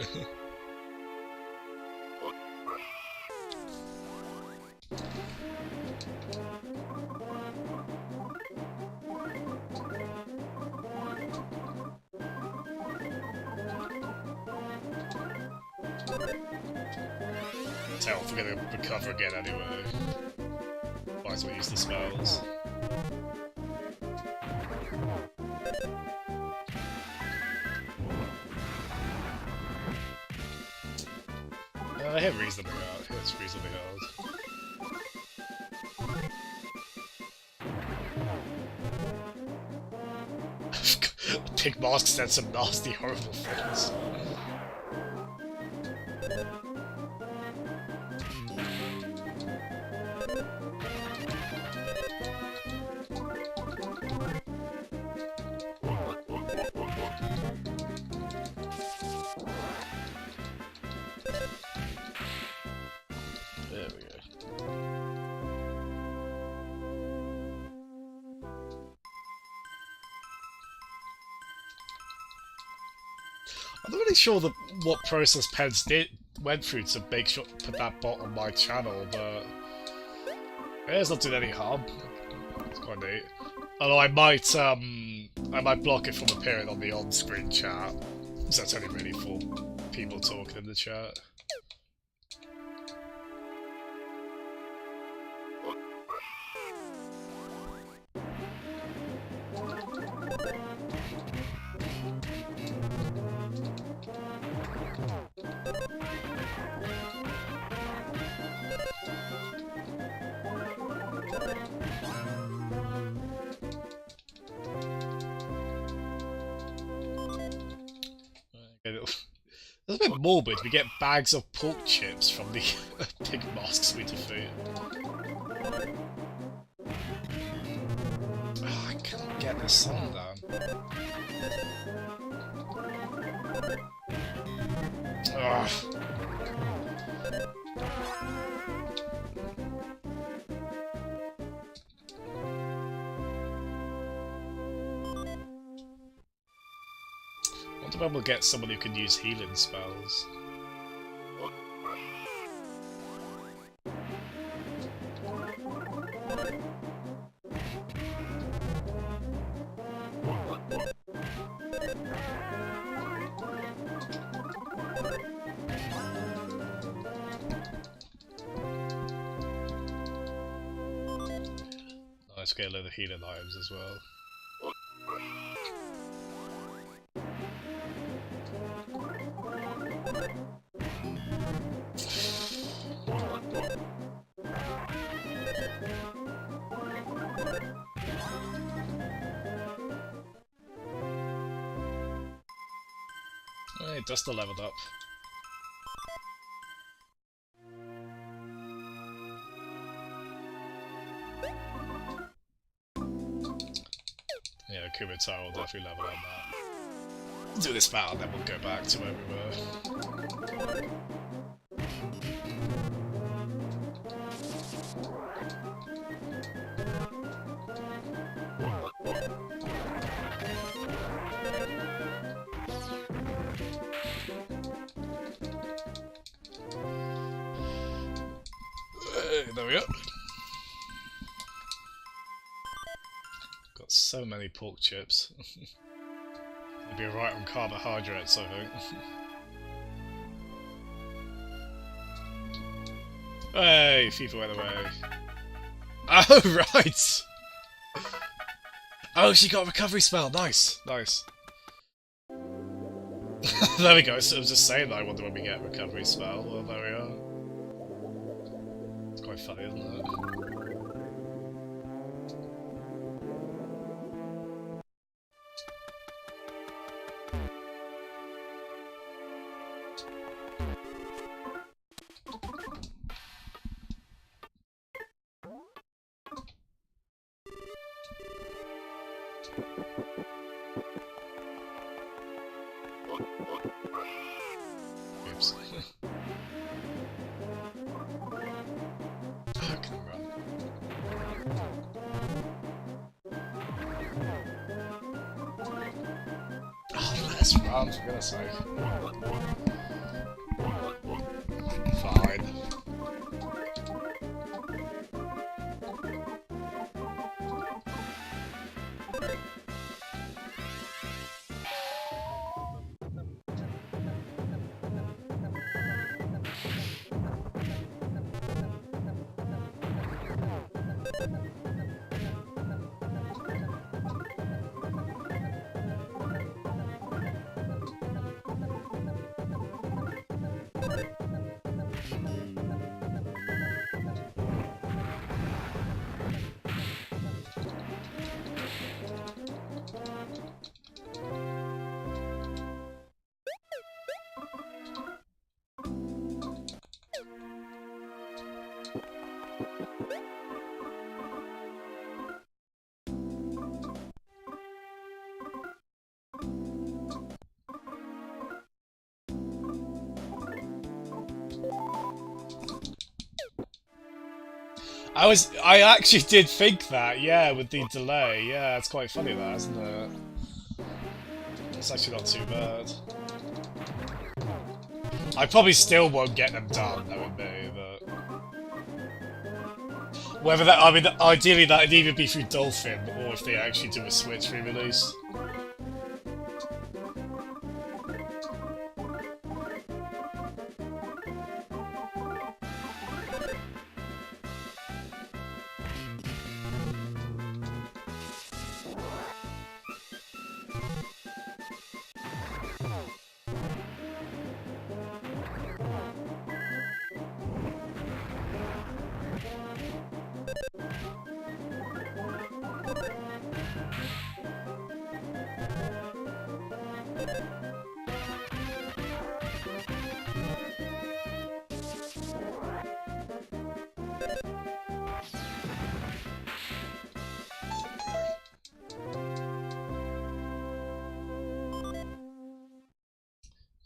Tell if we're gonna recover again anyway. Might as well use the spells. I hit reasonably hard. It's reasonably hard. Pig Mask said some nasty, horrible things. I'm not really sure what process Pence went through to make sure put that bot on my channel, but it's not doing any harm. It's quite neat. Although I might block it from appearing on the on-screen chat, so that's only really for people talking in the chat. That's a bit morbid. We get bags of pork chips from the pig masks we defeat. Oh, I can't get this song down. Ugh. I wonder when we'll get someone who can use healing spells. Nice, get a load of healing items as well. It does still leveled up. Yeah, Kumatar will definitely level up that. Let's do this battle, then we'll go back to where we were. There we go. Got so many pork chips. I'd be right on carbohydrates, I think. Hey, FIFA went away. Oh, right! Oh, she got a recovery spell. Nice, nice. There we go. So I was just saying that I wonder when we get a recovery spell. Well, there we are. It's quite funny, isn't it? Oops. Oh, I can run. Oh, let's run, for goodness sake. Fine. I actually did think that, yeah, with the delay. Yeah, it's quite funny that, isn't it? It's actually not too bad. I probably still won't get them done, knowing me, but... Whether that, I mean, ideally that'd either be through Dolphin, or if they actually do a Switch re-release.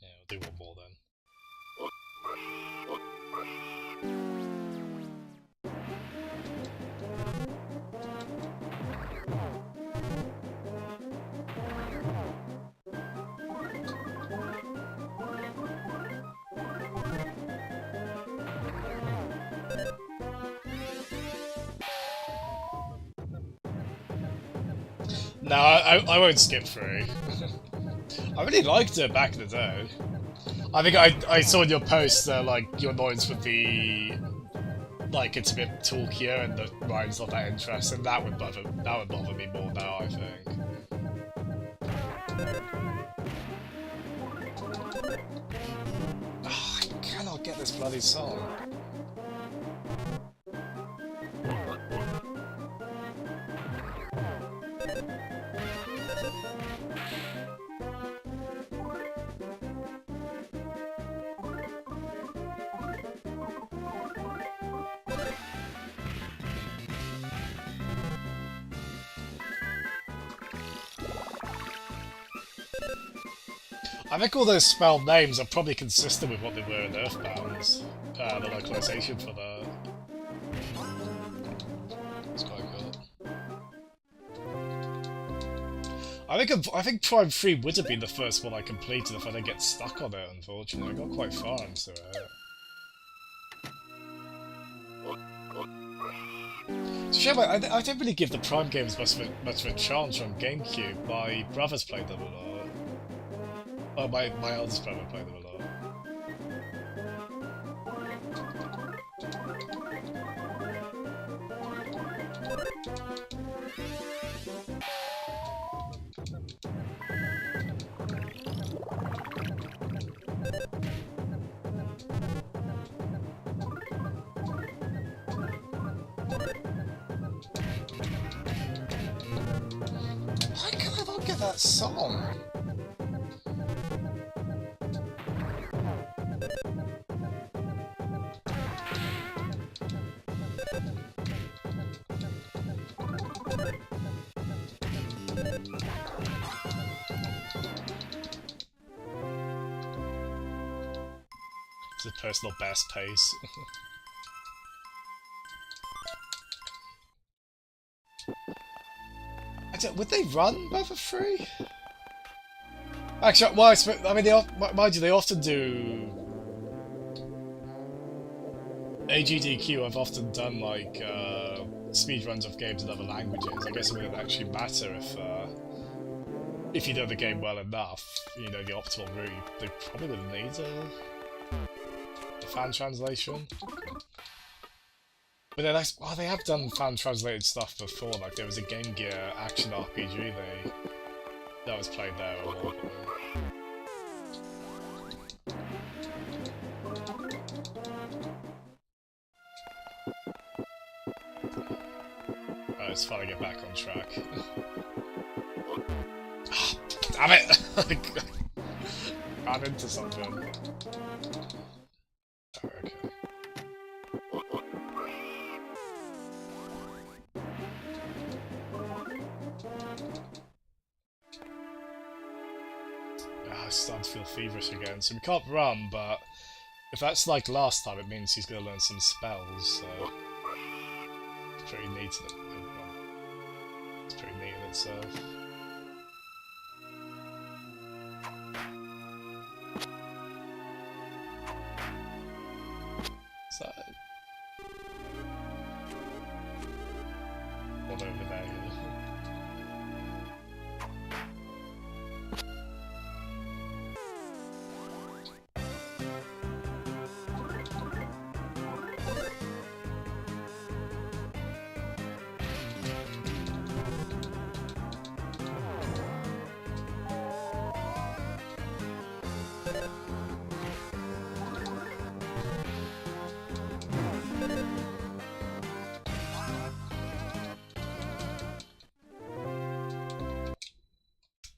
Yeah, we'll do one more then. No, I won't skip through. I really liked it back in the day. I think I saw in your post like your annoyance with the like it's a bit talkier and the rhyme's not that interesting. That would bother me more now, I think. Oh, I cannot get this bloody song. I think all those spell names are probably consistent with what they were in Earthbound. The localization for that. It's quite good. I think Prime 3 would have been the first one I completed if I didn't get stuck on it, unfortunately. I got quite far into it. It's a shame, I didn't really give the Prime games much of a chance on GameCube. My brothers played them a lot. Oh, my eldest brother played them a lot. Why can I not get that song? It's a personal best pace. Would they run Mother 3? Actually, well, I mean, mind you, they often do... AGDQ, I've often done, like, speedruns of games in other languages. I guess it wouldn't actually matter if you know the game well enough, you know the optimal route, they probably wouldn't need a fan translation. But then, well, they have done fan-translated stuff before, like there was a Game Gear action RPG that was played there a while ago. Alright, it's fine to get back on track. Oh, damn it! I ran into something. Oh, okay. I'm starting to feel feverish again, so we can't run, but if that's like last time, it means he's going to learn some spells, so it's pretty neat. It's pretty neat in itself. Is that it? One over there.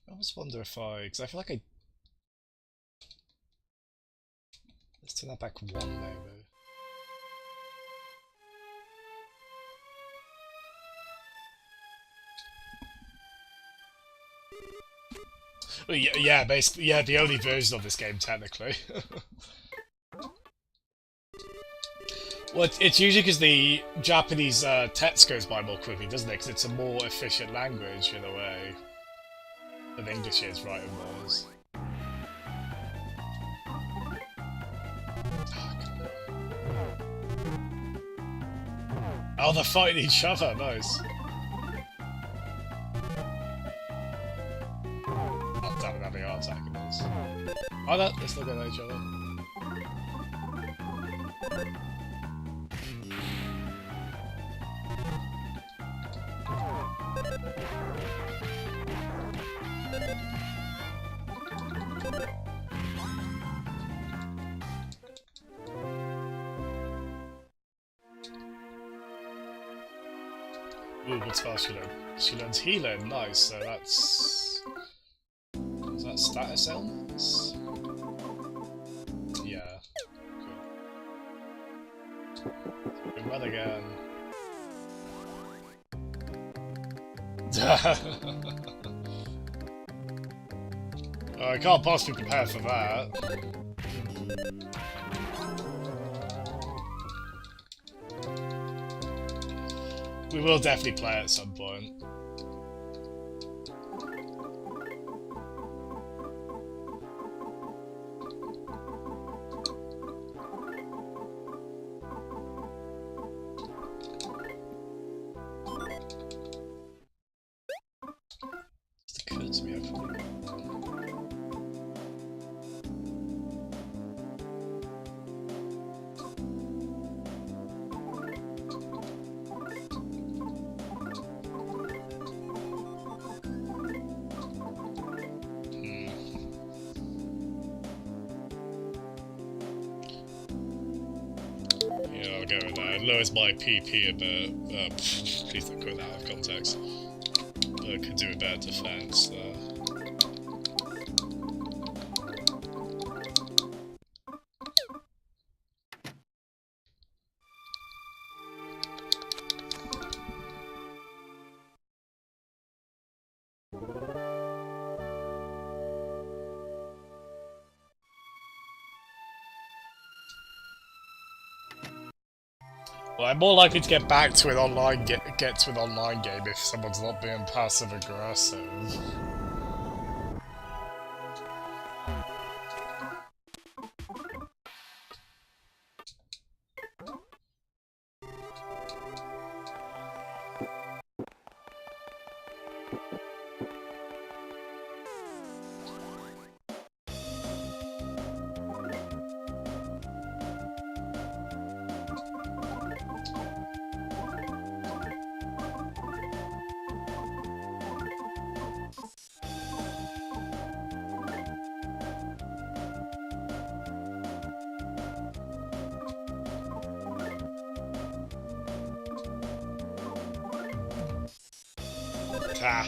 I almost wonder if because I feel like let's turn that back one maybe. Well, yeah, basically, yeah, the only version of this game technically. Well, it's usually because the Japanese text goes by more quickly, doesn't it? Because it's a more efficient language in a way than English is, right? It was. Oh, they're fighting each other. Nice. Oh, damn it! Now they are attacking us. Oh, no, they're still going at each other. Ooh, what spell she learned? She learns healing, nice, so that's... Is that status elements? Yeah. Cool. We run again. Well, I can't possibly prepare for that. We will definitely play at some point. Just occurred to me, I probably... Yeah, I'll go with that. It lowers my PP a bit. Please don't quote that out of context. But I could do a better defense there. Well, I'm more likely to get back to an online get to an online game if someone's not being passive aggressive. Ah.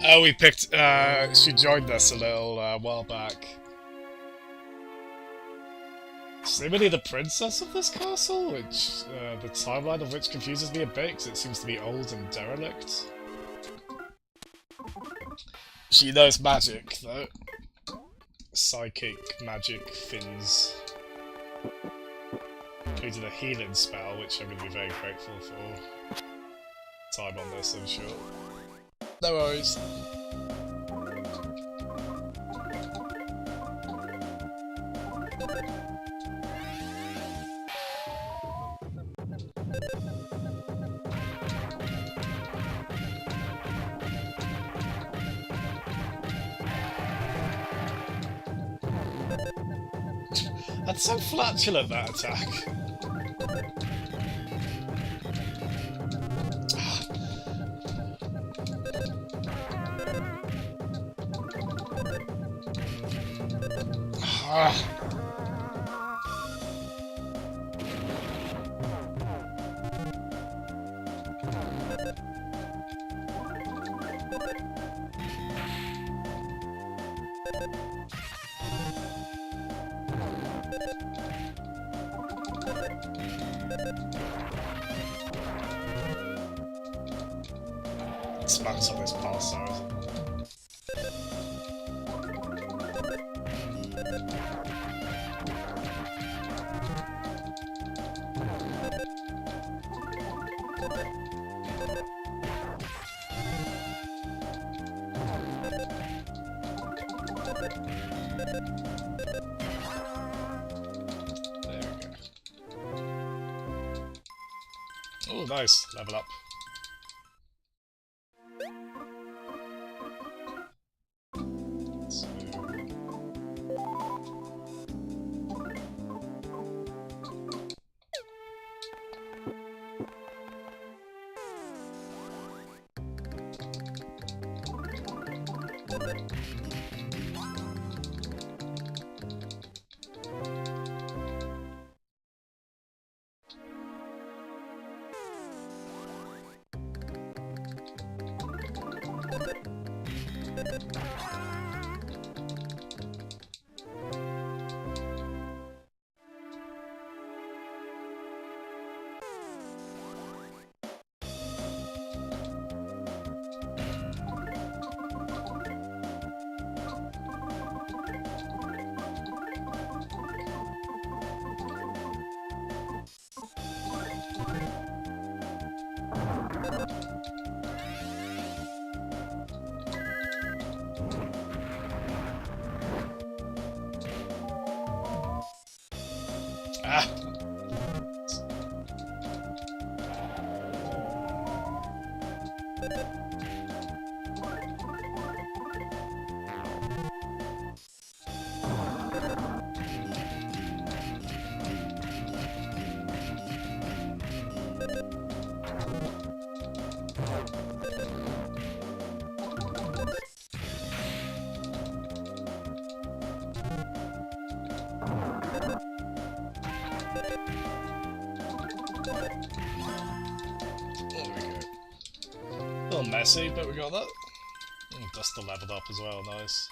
Oh, we picked, she joined us a little while back. Seemingly the princess of this castle, which, the timeline of which confuses me a bit, because it seems to be old and derelict. She knows magic, though. Psychic magic things. Including a healing spell, which I'm going to be very grateful for. Time on this, I'm sure. No worries. That's so flatulent, that attack. Smacks on this pulsar, isn't it? There we go. Oh, nice. Level up. Ah! There we go. A little messy, but we got that. Duster leveled up as well, nice.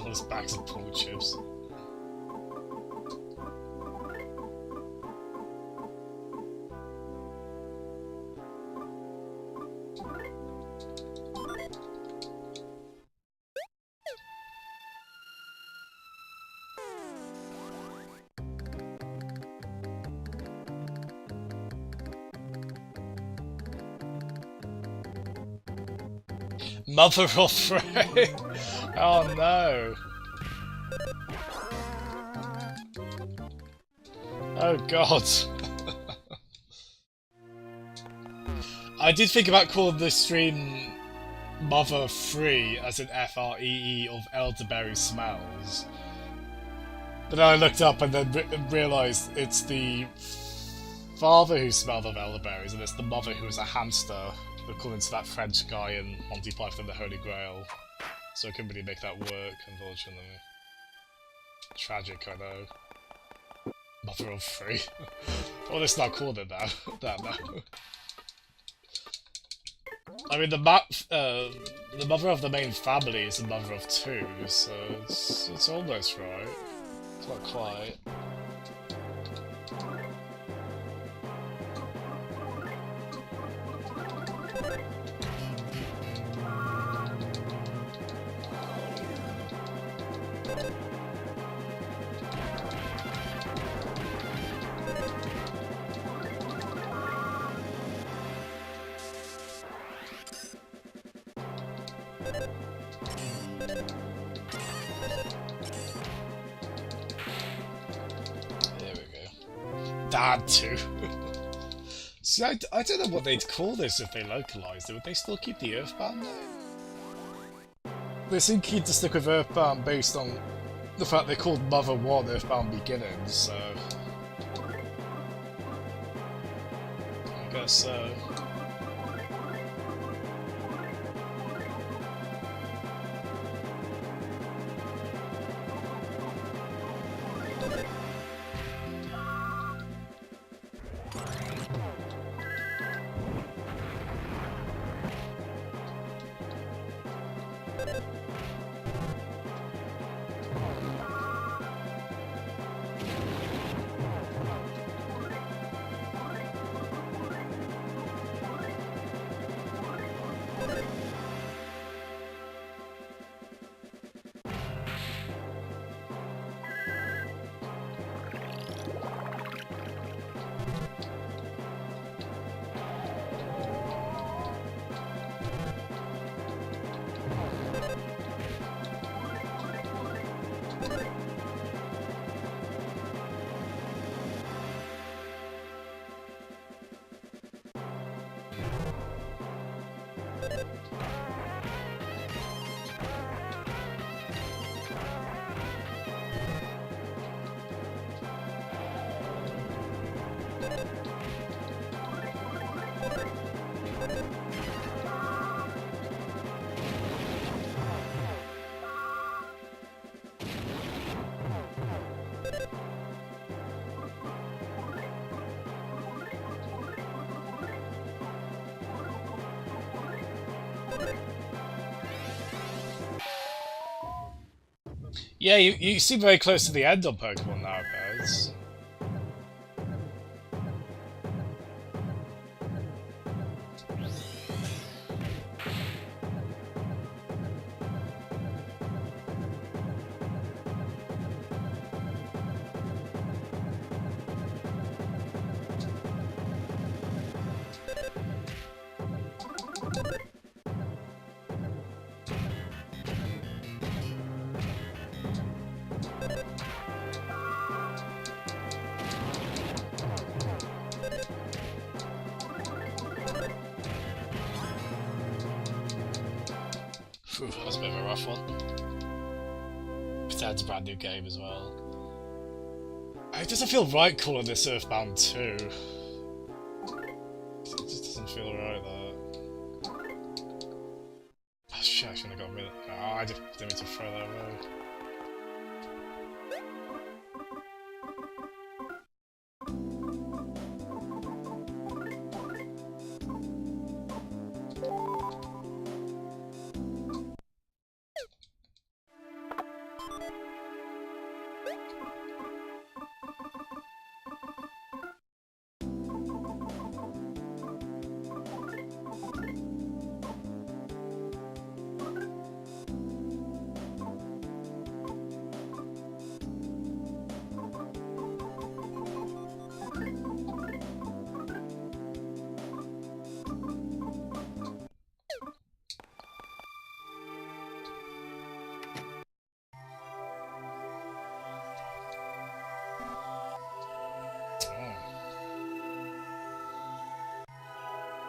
Those bags of pork chips. Mother of Frey! Oh no! Oh god! I did think about calling this stream Mother Free as in F-R-E-E of Elderberry Smells. But then I looked up and then realised it's the father who smelled of elderberries and it's the mother who was a hamster, according to that French guy in Monty Python and the Holy Grail. So I couldn't really make that work, unfortunately. Tragic, I know. Mother of Three. Well, let's not call it that. That now. I mean, the mother of the main family is the mother of two, so it's almost right. It's not quite. Dad too. See, I don't know what they'd call this if they localised it. Would they still keep the Earthbound name? They seem keen to stick with Earthbound based on the fact they called Mother 1 Earthbound Beginnings, so... I guess so. Yeah, you seem very close to the end on Pokemon nowadays. Phew, that was a bit of a rough one. Besides, a brand new game as well. It doesn't feel right calling this Earthbound 2. It just doesn't feel right, that. Oh shit, I shouldn't have got rid of it. Oh, I just didn't mean to throw that away.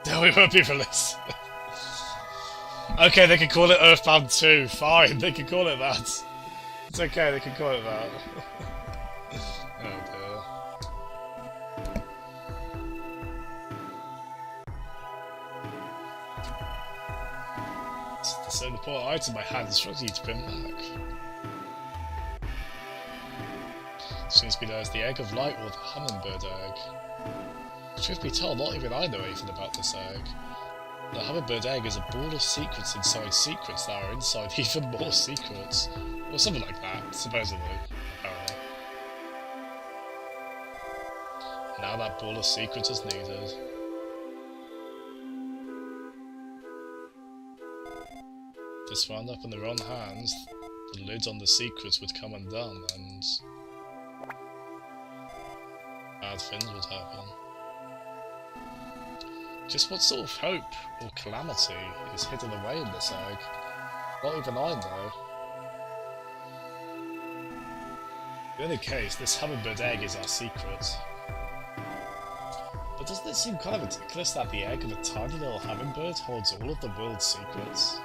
No, it won't be released. Okay, they can call it Earthbound 2. Fine, they can call it that. It's okay, they can call it that. Oh dear. It's an important item my hand instructs you to bring back. Seems to be known as the Egg of Light or the Hummingbird Egg. Truth be told, not even I know anything about this egg. The Hummingbird Egg is a ball of secrets inside secrets that are inside even more secrets. Or something like that, supposedly. Apparently. Now that ball of secrets is needed. If this wound up in the wrong hands, the lid on the secrets would come undone and bad things would happen. Just what sort of hope or calamity is hidden away in this egg? Not even I know. In any case, this Hummingbird Egg is our secret. But doesn't it seem kind of ridiculous that the egg of a tiny little hummingbird holds all of the world's secrets?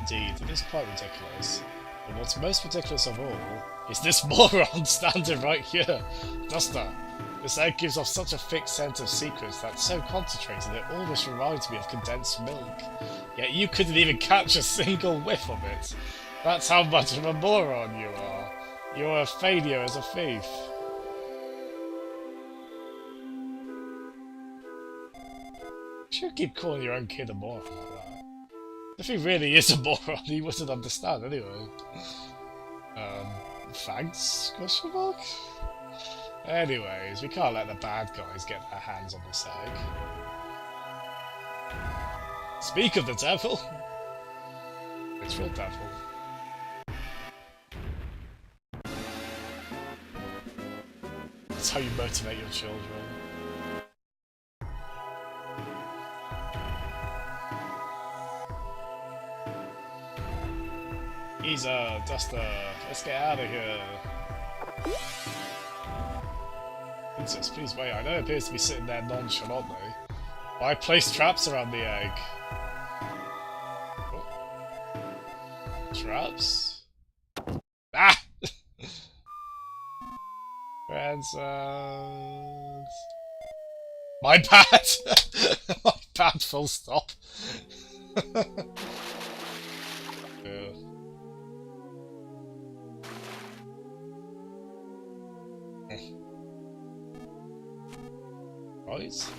Indeed, it is quite ridiculous. But what's most ridiculous of all is this moron standing right here. Duster. This egg gives off such a thick scent of secrets that's so concentrated it almost reminds me of condensed milk. Yet you couldn't even catch a single whiff of it. That's how much of a moron you are. You're a failure as a thief. You should keep calling your own kid a moron like that. If he really is a moron, he wouldn't understand anyway. Thanks? Question mark? Anyways, we can't let the bad guys get their hands on this egg. Speak of the devil! Literal devil. That's how you motivate your children. Duster, let's get out of here. Princess, please wait. I know it appears to be sitting there nonchalantly. I placed traps around the egg. Oh. Traps? Ah! Princess. My bad! My bad, full stop. Yeah. Right?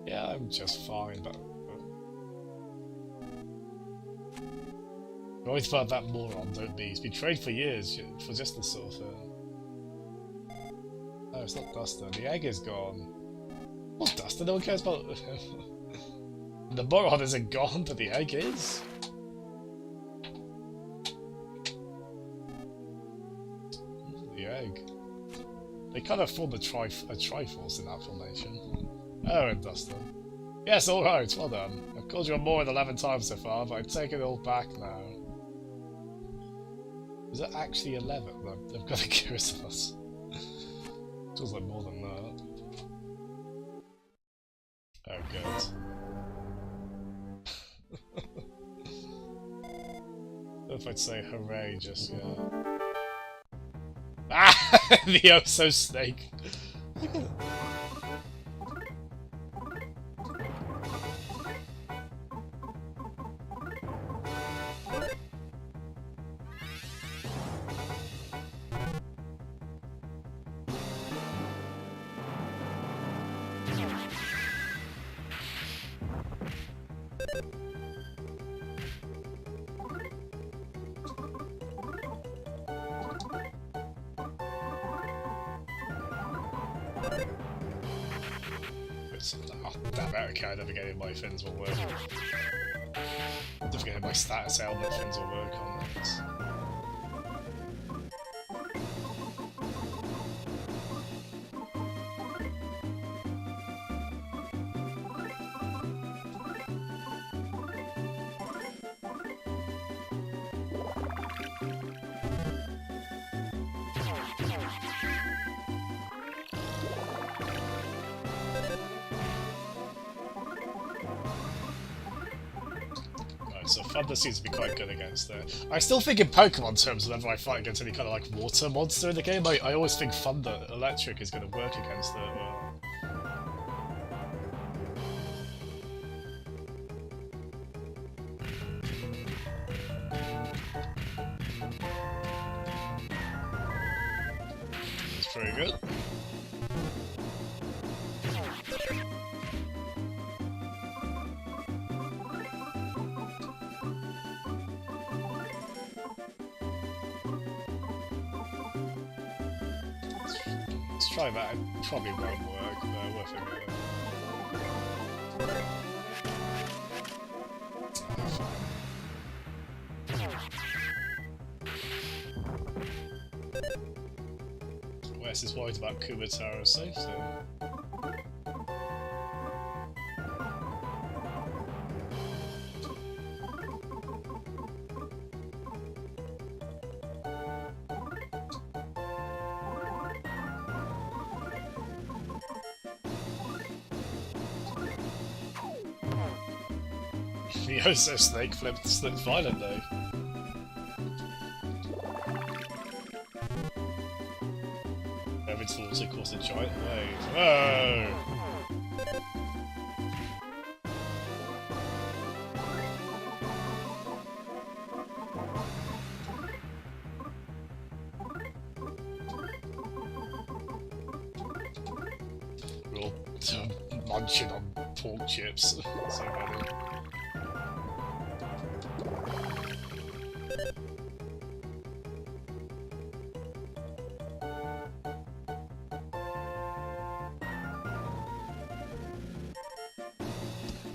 Yeah, I'm just fine, but... Worried about that moron, don't be. He's been trained for years for just this sort of thing. No, it's not Dustin. The egg is gone. What's Dustin? No one cares about... The moron isn't gone, but the egg is. The egg. They kind of formed a Triforce in that formation. Oh, and Dustin. Yes, alright, well done. I've called you on more than 11 times so far, but I take it all back now. Is it actually 11? I've got to curious of us. Feels like more than that. Oh, good. I don't know if I'd say hooray just yet. Ah! The Oso snake! Look at it. Oh, damn it, okay, I never getting my fins will work. Never getting my status helmet fins will work on this. So Thunder seems to be quite good against it. I still think in Pokemon terms whenever I fight against any kind of like water monster in the game, I always think Thunder Electric is going to work against it well. It's pretty good. Let's try that. It probably won't work, but worth a go. Wes is worried about Kumatara's safety. The Oso snake slipped violently. Everything's also caused a giant wave. Whoa! We're all munching on pork chips. So funny.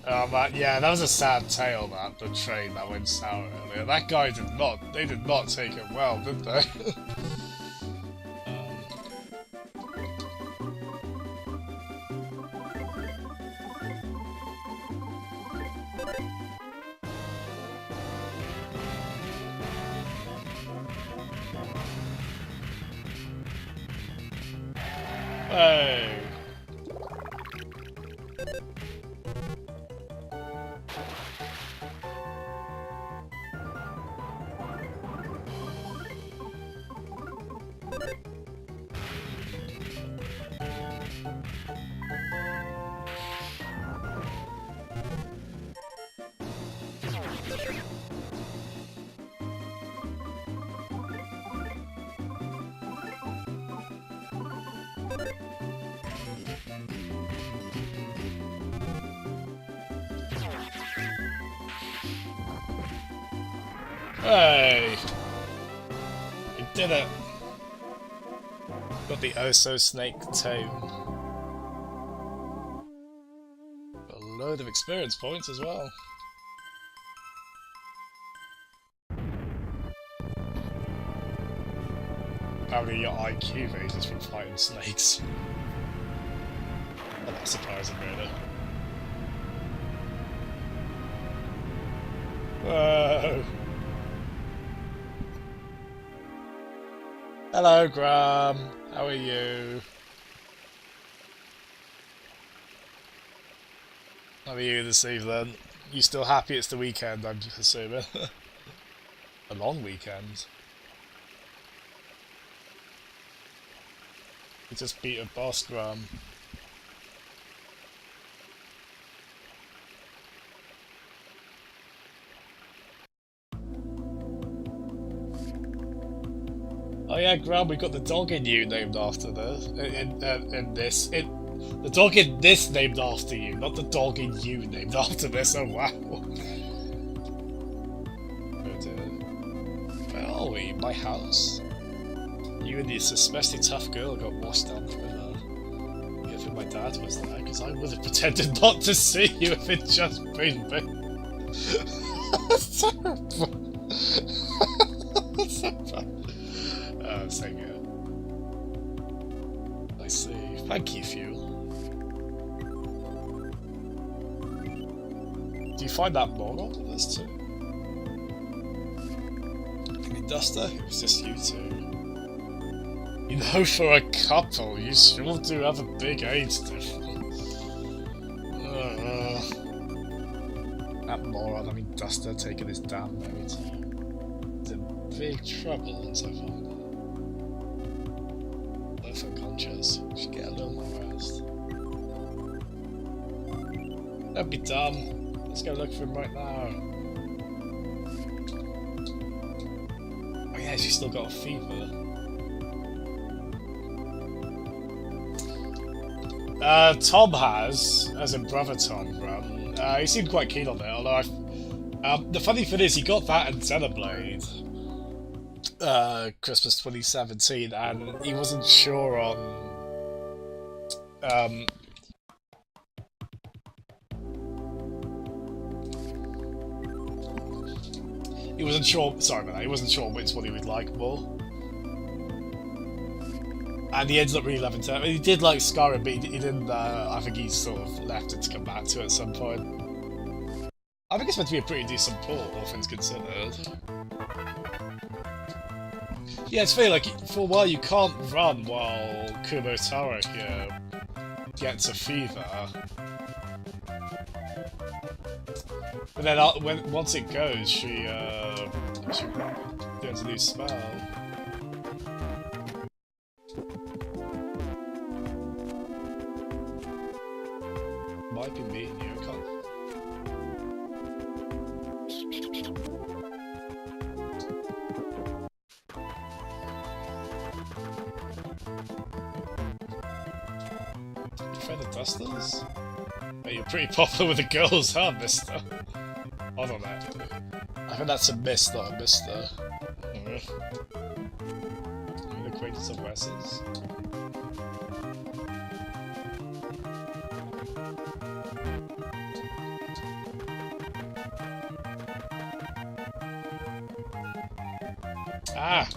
Oh man, yeah, that was a sad tale, that, the train that went sour earlier. That guy they did not take it well, did they? Hey! Hey! We did it! Got the Oso Snake tame. Got a load of experience points as well. Apparently your IQ raises from fighting snakes. Well, that's surprising, really. Whoa! Hello, Graham. How are you? How are you this evening? You still happy it's the weekend, I'm assuming? A long weekend. We just beat a boss, Graham. Oh yeah, Graham, we got the dog in you named after this. The dog in this named after you, not the dog in you named after this. Oh wow. Where are we? My house? You and this especially tough girl got washed down the river. If my dad was there, because I would have pretended not to see you if it just been me. That's terrible. That's so bad. So good. I see. Thank you, Fuel. Do you find that moron in this too? I mean, Duster, it was just you two. You know, for a couple, you sure do have a big age difference. That moron, I mean Duster, taking his damn note. He's in big trouble once I find it. Both unconscious. We should get a little more rest. Don't be dumb. Let's go look for him right now. Oh yeah, she's still got a fever. Tom has, as in Brother Tom, he seemed quite keen on it, although the funny thing is he got that and Xenoblade Christmas 2017, and he wasn't sure on he wasn't sure, sorry about that, he wasn't sure which one he would like more. And he ended up really loving it. He did like Skyrim, but he didn't. I think he sort of left it to come back to at some point. I think it's meant to be a pretty decent port, all things considered. Yeah, it's funny, like, for a while you can't run while Kumo Tarek gets a fever. But then once it goes, she learns a new spell. Might be me and you, I can't. You friend of Dusters? Oh, you're pretty popular with the girls, huh, mister? Hold on that. I think that's a miss, not a mister. You're an acquaintance of Wes's? Ah!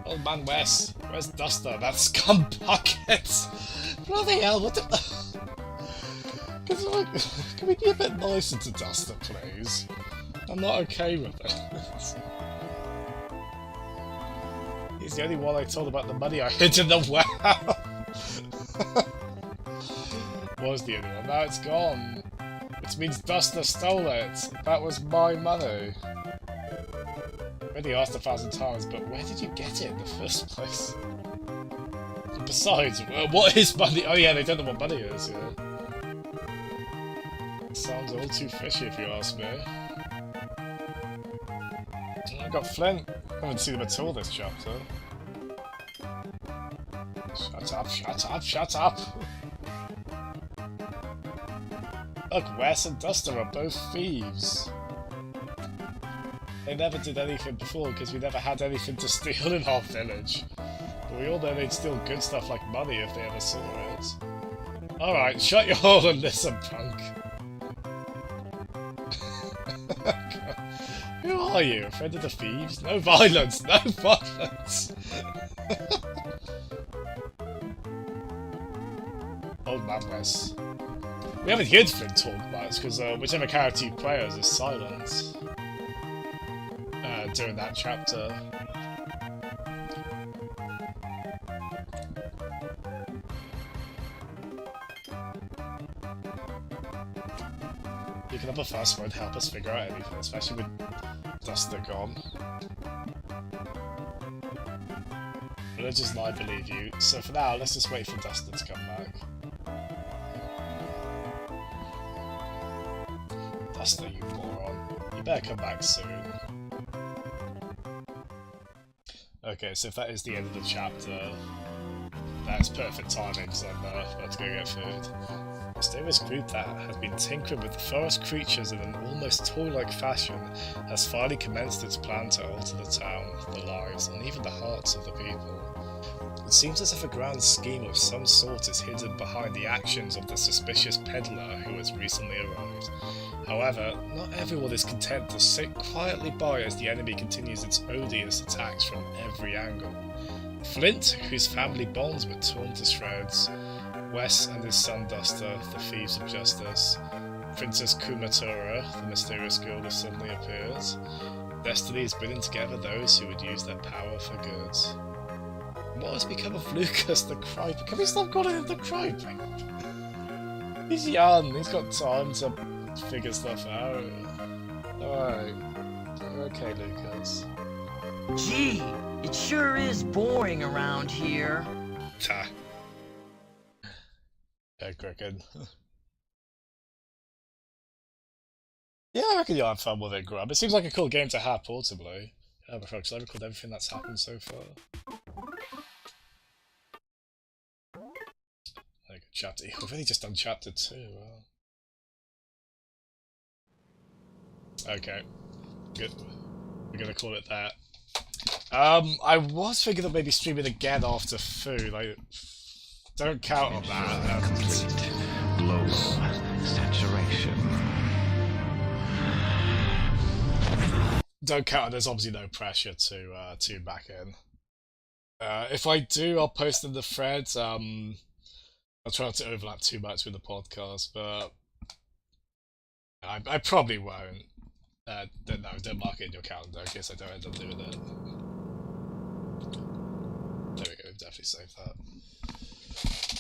Old man Wes, where's Duster? That scum bucket! Bloody hell, what the... Can we be a bit nicer to Duster, please? I'm not okay with it. He's the only one I told about the money I hid in the well. Was the only one. Now it's gone. Which means Duster stole it. That was my money. Already asked 1,000 times, but where did you get it in the first place? Besides, what is money? Oh yeah, they don't know what money is, yeah. Sounds all too fishy if you ask me. I got Flint. I haven't seen him at all this chapter. Shut up, shut up, shut up! Look, Wes and Duster are both thieves. They never did anything before because we never had anything to steal in our village. But we all know they'd steal good stuff like money if they ever saw it. Alright, shut your hole and listen, punk. Who are you? A friend of the thieves? No violence! No violence! Old man Wes. We haven't heard Flint talk much, because whichever character you play as is silent during that chapter. Picking up a fuss won't help us figure out anything, especially with Duster gone. Religious lie, believe you. So for now, let's just wait for Duster to come back. Duster, you moron. You better come back soon. Okay, so if that is the end of the chapter, that's perfect timing, because I'm about to go get food. The mysterious group that has been tinkering with the forest creatures in an almost toy-like fashion has finally commenced its plan to alter the town, the lives, and even the hearts of the people. It seems as if a grand scheme of some sort is hidden behind the actions of the suspicious peddler who has recently arrived. However, not everyone is content to sit quietly by as the enemy continues its odious attacks from every angle. Flint, whose family bonds were torn to shreds, Wes and his son Duster, the thieves of justice, Princess Kumatora, the mysterious girl who suddenly appears. Destiny is bringing together those who would use their power for good. What has become of Lucas the Cripe? Can we stop calling him the Cripe? He's young, he's got time to figure stuff out. Alright. Okay, Lucas. Gee, it sure is boring around here. Ta. Yeah, Cricket. Yeah, I reckon you'll have fun with it, Grub. It seems like a cool game to have portably. Yeah, but folks, I recorded everything that's happened so far. Like, chapter. We've only just done chapter 2. Wow. Okay. Good. We're gonna call it that. I was thinking of maybe streaming again after food. Like, don't count on that. Complete global saturation. Don't count on. There's obviously no pressure to tune back in. If I do, I'll post in the threads. I'll try not to overlap too much with the podcast, but I probably won't. Don't mark it in your calendar in case I don't end up doing it. There we go, we've definitely saved that.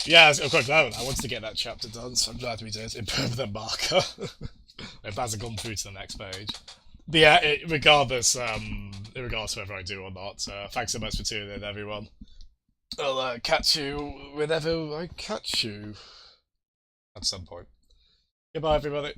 Yeah, I'm quite glad I wanted to get that chapter done, so I'm glad we did. In permanent marker. It hasn't gone through to the next page. But yeah, regardless of whether I do or not, thanks so much for tuning in, everyone. I'll catch you whenever I catch you. At some point. Goodbye, everybody.